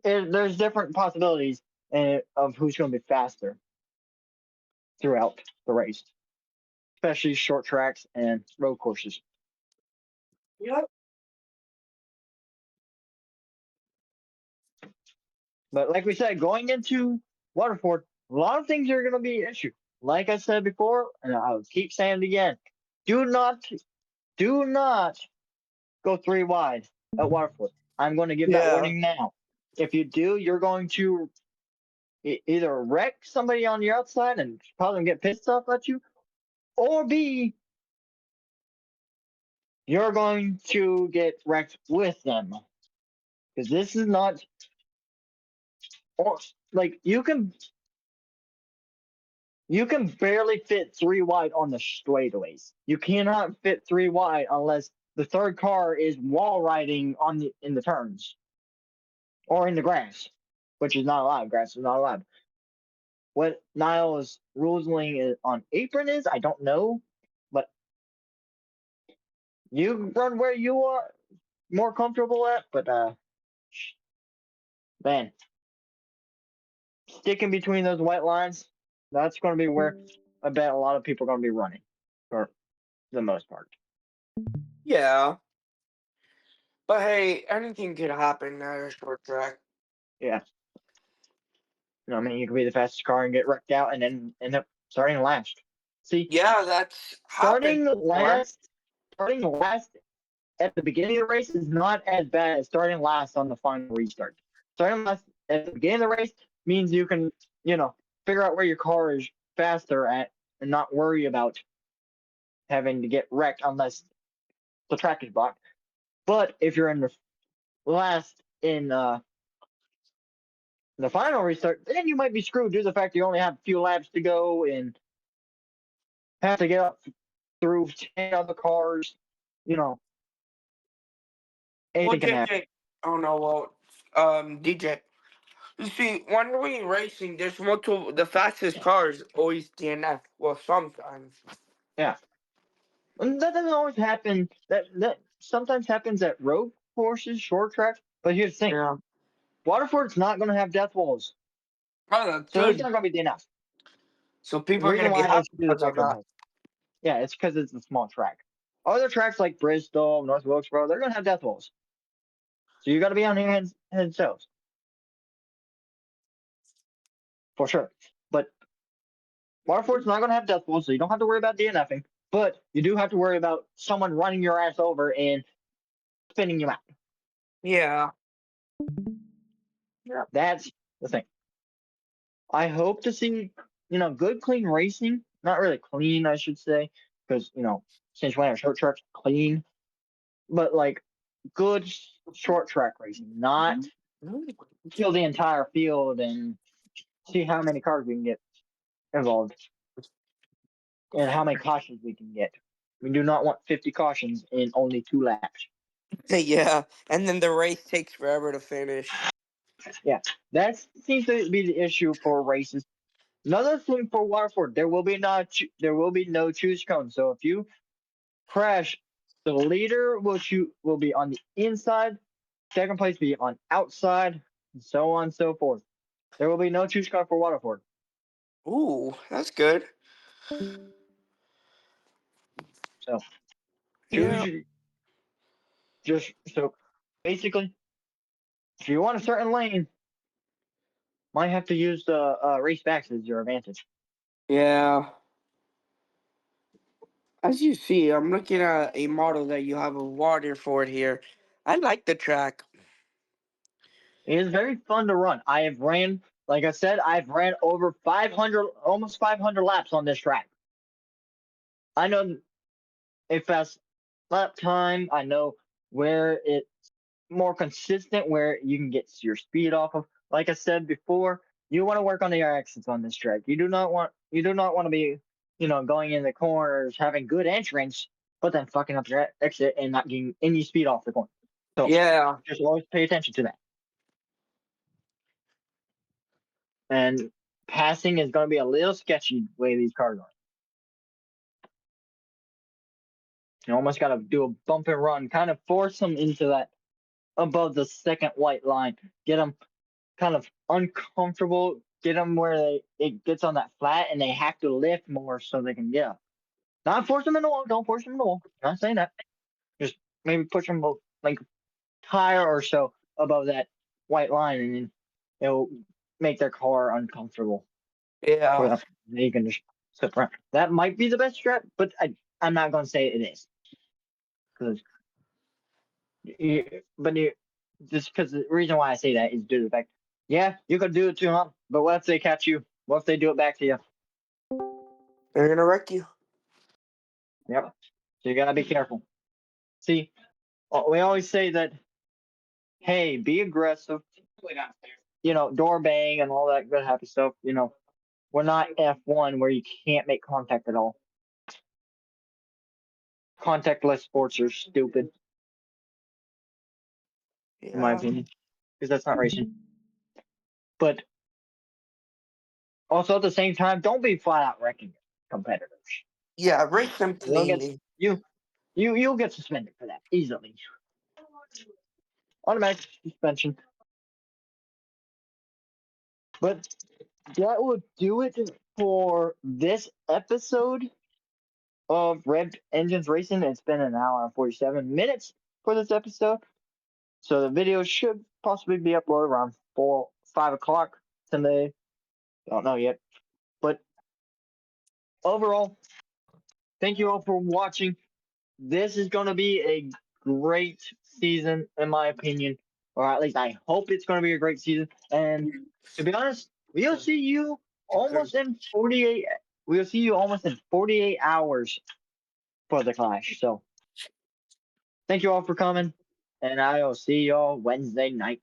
There's different possibilities of who's going to be faster throughout the race, especially short tracks and road courses. Yep. But like we said, going into Waterford, a lot of things are going to be an issue. Like I said before, and I'll keep saying it again, do not go three wide at Waterford. I'm going to give that Yeah. warning now. If you do, you're going to either wreck somebody on the outside and probably get pissed off at you, or B, you're going to get wrecked with them. Because this is not, or like you can barely fit three wide on the straightaways. You cannot fit three wide unless the third car is wall riding in the turns or in the grass, which is not allowed. Grass is not allowed. What Niall's ruling on apron is, I don't know, but you run where you are more comfortable at. But man, sticking between those white lines, that's going to be where I bet a lot of people are going to be running for the most part. Yeah. But hey, anything could happen at a short track. Yeah. You know, I mean, you could be the fastest car and get wrecked out, and then end up starting last. See, Yeah, that's happened before. starting last at the beginning of the race is not as bad as starting last on the final restart. Starting last at the beginning of the race means you can, figure out where your car is faster at and not worry about having to get wrecked unless the track is blocked. But if you're in the last in the final restart, then you might be screwed due to the fact you only have a few laps to go and have to get up through 10 other cars. You know, Well, anything can happen. JJ, oh no, well, DJ. You see, when we racing, there's multiple. The fastest cars always DNF. Well, sometimes. Yeah. And that doesn't always happen. That sometimes happens at road courses, short tracks. But here's the thing: Yeah. Waterford's not going to have death walls, Oh, that's so it's good. not going to be enough. So The people are reason gonna be why is happy due to the because of fact of that. that. Yeah, it's because it's a small track. Other tracks like Bristol, North Wilkesboro, they're going to have death walls. So you got to be on your hands and toes for sure. But Waterford's not going to have death walls, so you don't have to worry about DNFing. But you do have to worry about someone running your ass over and spinning you out. Yeah. Yeah. That's the thing. I hope to see, good clean racing. Not really clean, I should say, because since when are short tracks clean? But like good short track racing, not kill the entire field and see how many cars we can get involved and how many cautions we can get. We do not want 50 cautions in only 2 laps. Yeah. And then the race takes forever to finish. Yeah, that seems to be the issue for races. Another thing for Waterford, there will be no choose cone. So if you crash, the leader will be on the inside, second place be on outside, and so on and so forth. There will be no choose car for Waterford. Ooh, that's good. So Yeah. choose just so basically, if you want a certain lane, might have to use the race backs as your advantage. Yeah. As you see, I'm looking at a model that you have a Waterford here. I like the track. It is very fun to run. I have ran, like I said, I've ran over 500, almost 500 laps on this track. I know a fast lap time. I know where it's more consistent, where you can get your speed off of. Like I said before, you want to work on the exits on this track. You do not want to be, going in the corners, having good entrance, but then fucking up your exit and not getting any speed off the corner. So Yeah. just always pay attention to that. And passing is going to be a little sketchy the way these cars are. You almost got to do a bump and run, kind of force them into that above the second white line, get them kind of uncomfortable, get them where it gets on that flat and they have to lift more so they can get up. Not force them in the wall. Don't force them in the wall. Not saying that. Just maybe push them like tire or so above that white line, and then it'll make their car uncomfortable for Yeah. them. They can just slip around. That might be the best strat, but I'm not going to say it is because just because the reason why I say that is due to the fact, yeah, you could do it to them, but what if they catch you? What if they do it back to you? They're gonna wreck you. Yep. So you gotta be careful. See, we always say that, hey, be aggressive. Door bang and all that good happy stuff. We're not F1 where you can't make contact at all. Contactless sports are stupid, in my Yeah. opinion, because that's not racing. But also at the same time, don't be flat out wrecking competitors. Yeah, race them You'll get cleanly. you'll get suspended for that easily. Automatic suspension. But that would do it for this episode of Revved Engines Racing. It's been an hour and 47 minutes for this episode. So the video should possibly be uploaded around 5 o'clock today. Don't know yet. But overall, thank you all for watching. This is going to be a great season, in my opinion. Or at least I hope it's going to be a great season. And to be honest, we'll see you almost in 48. We'll see you almost in 48 hours for the clash. So thank you all for coming, and I will see y'all Wednesday night.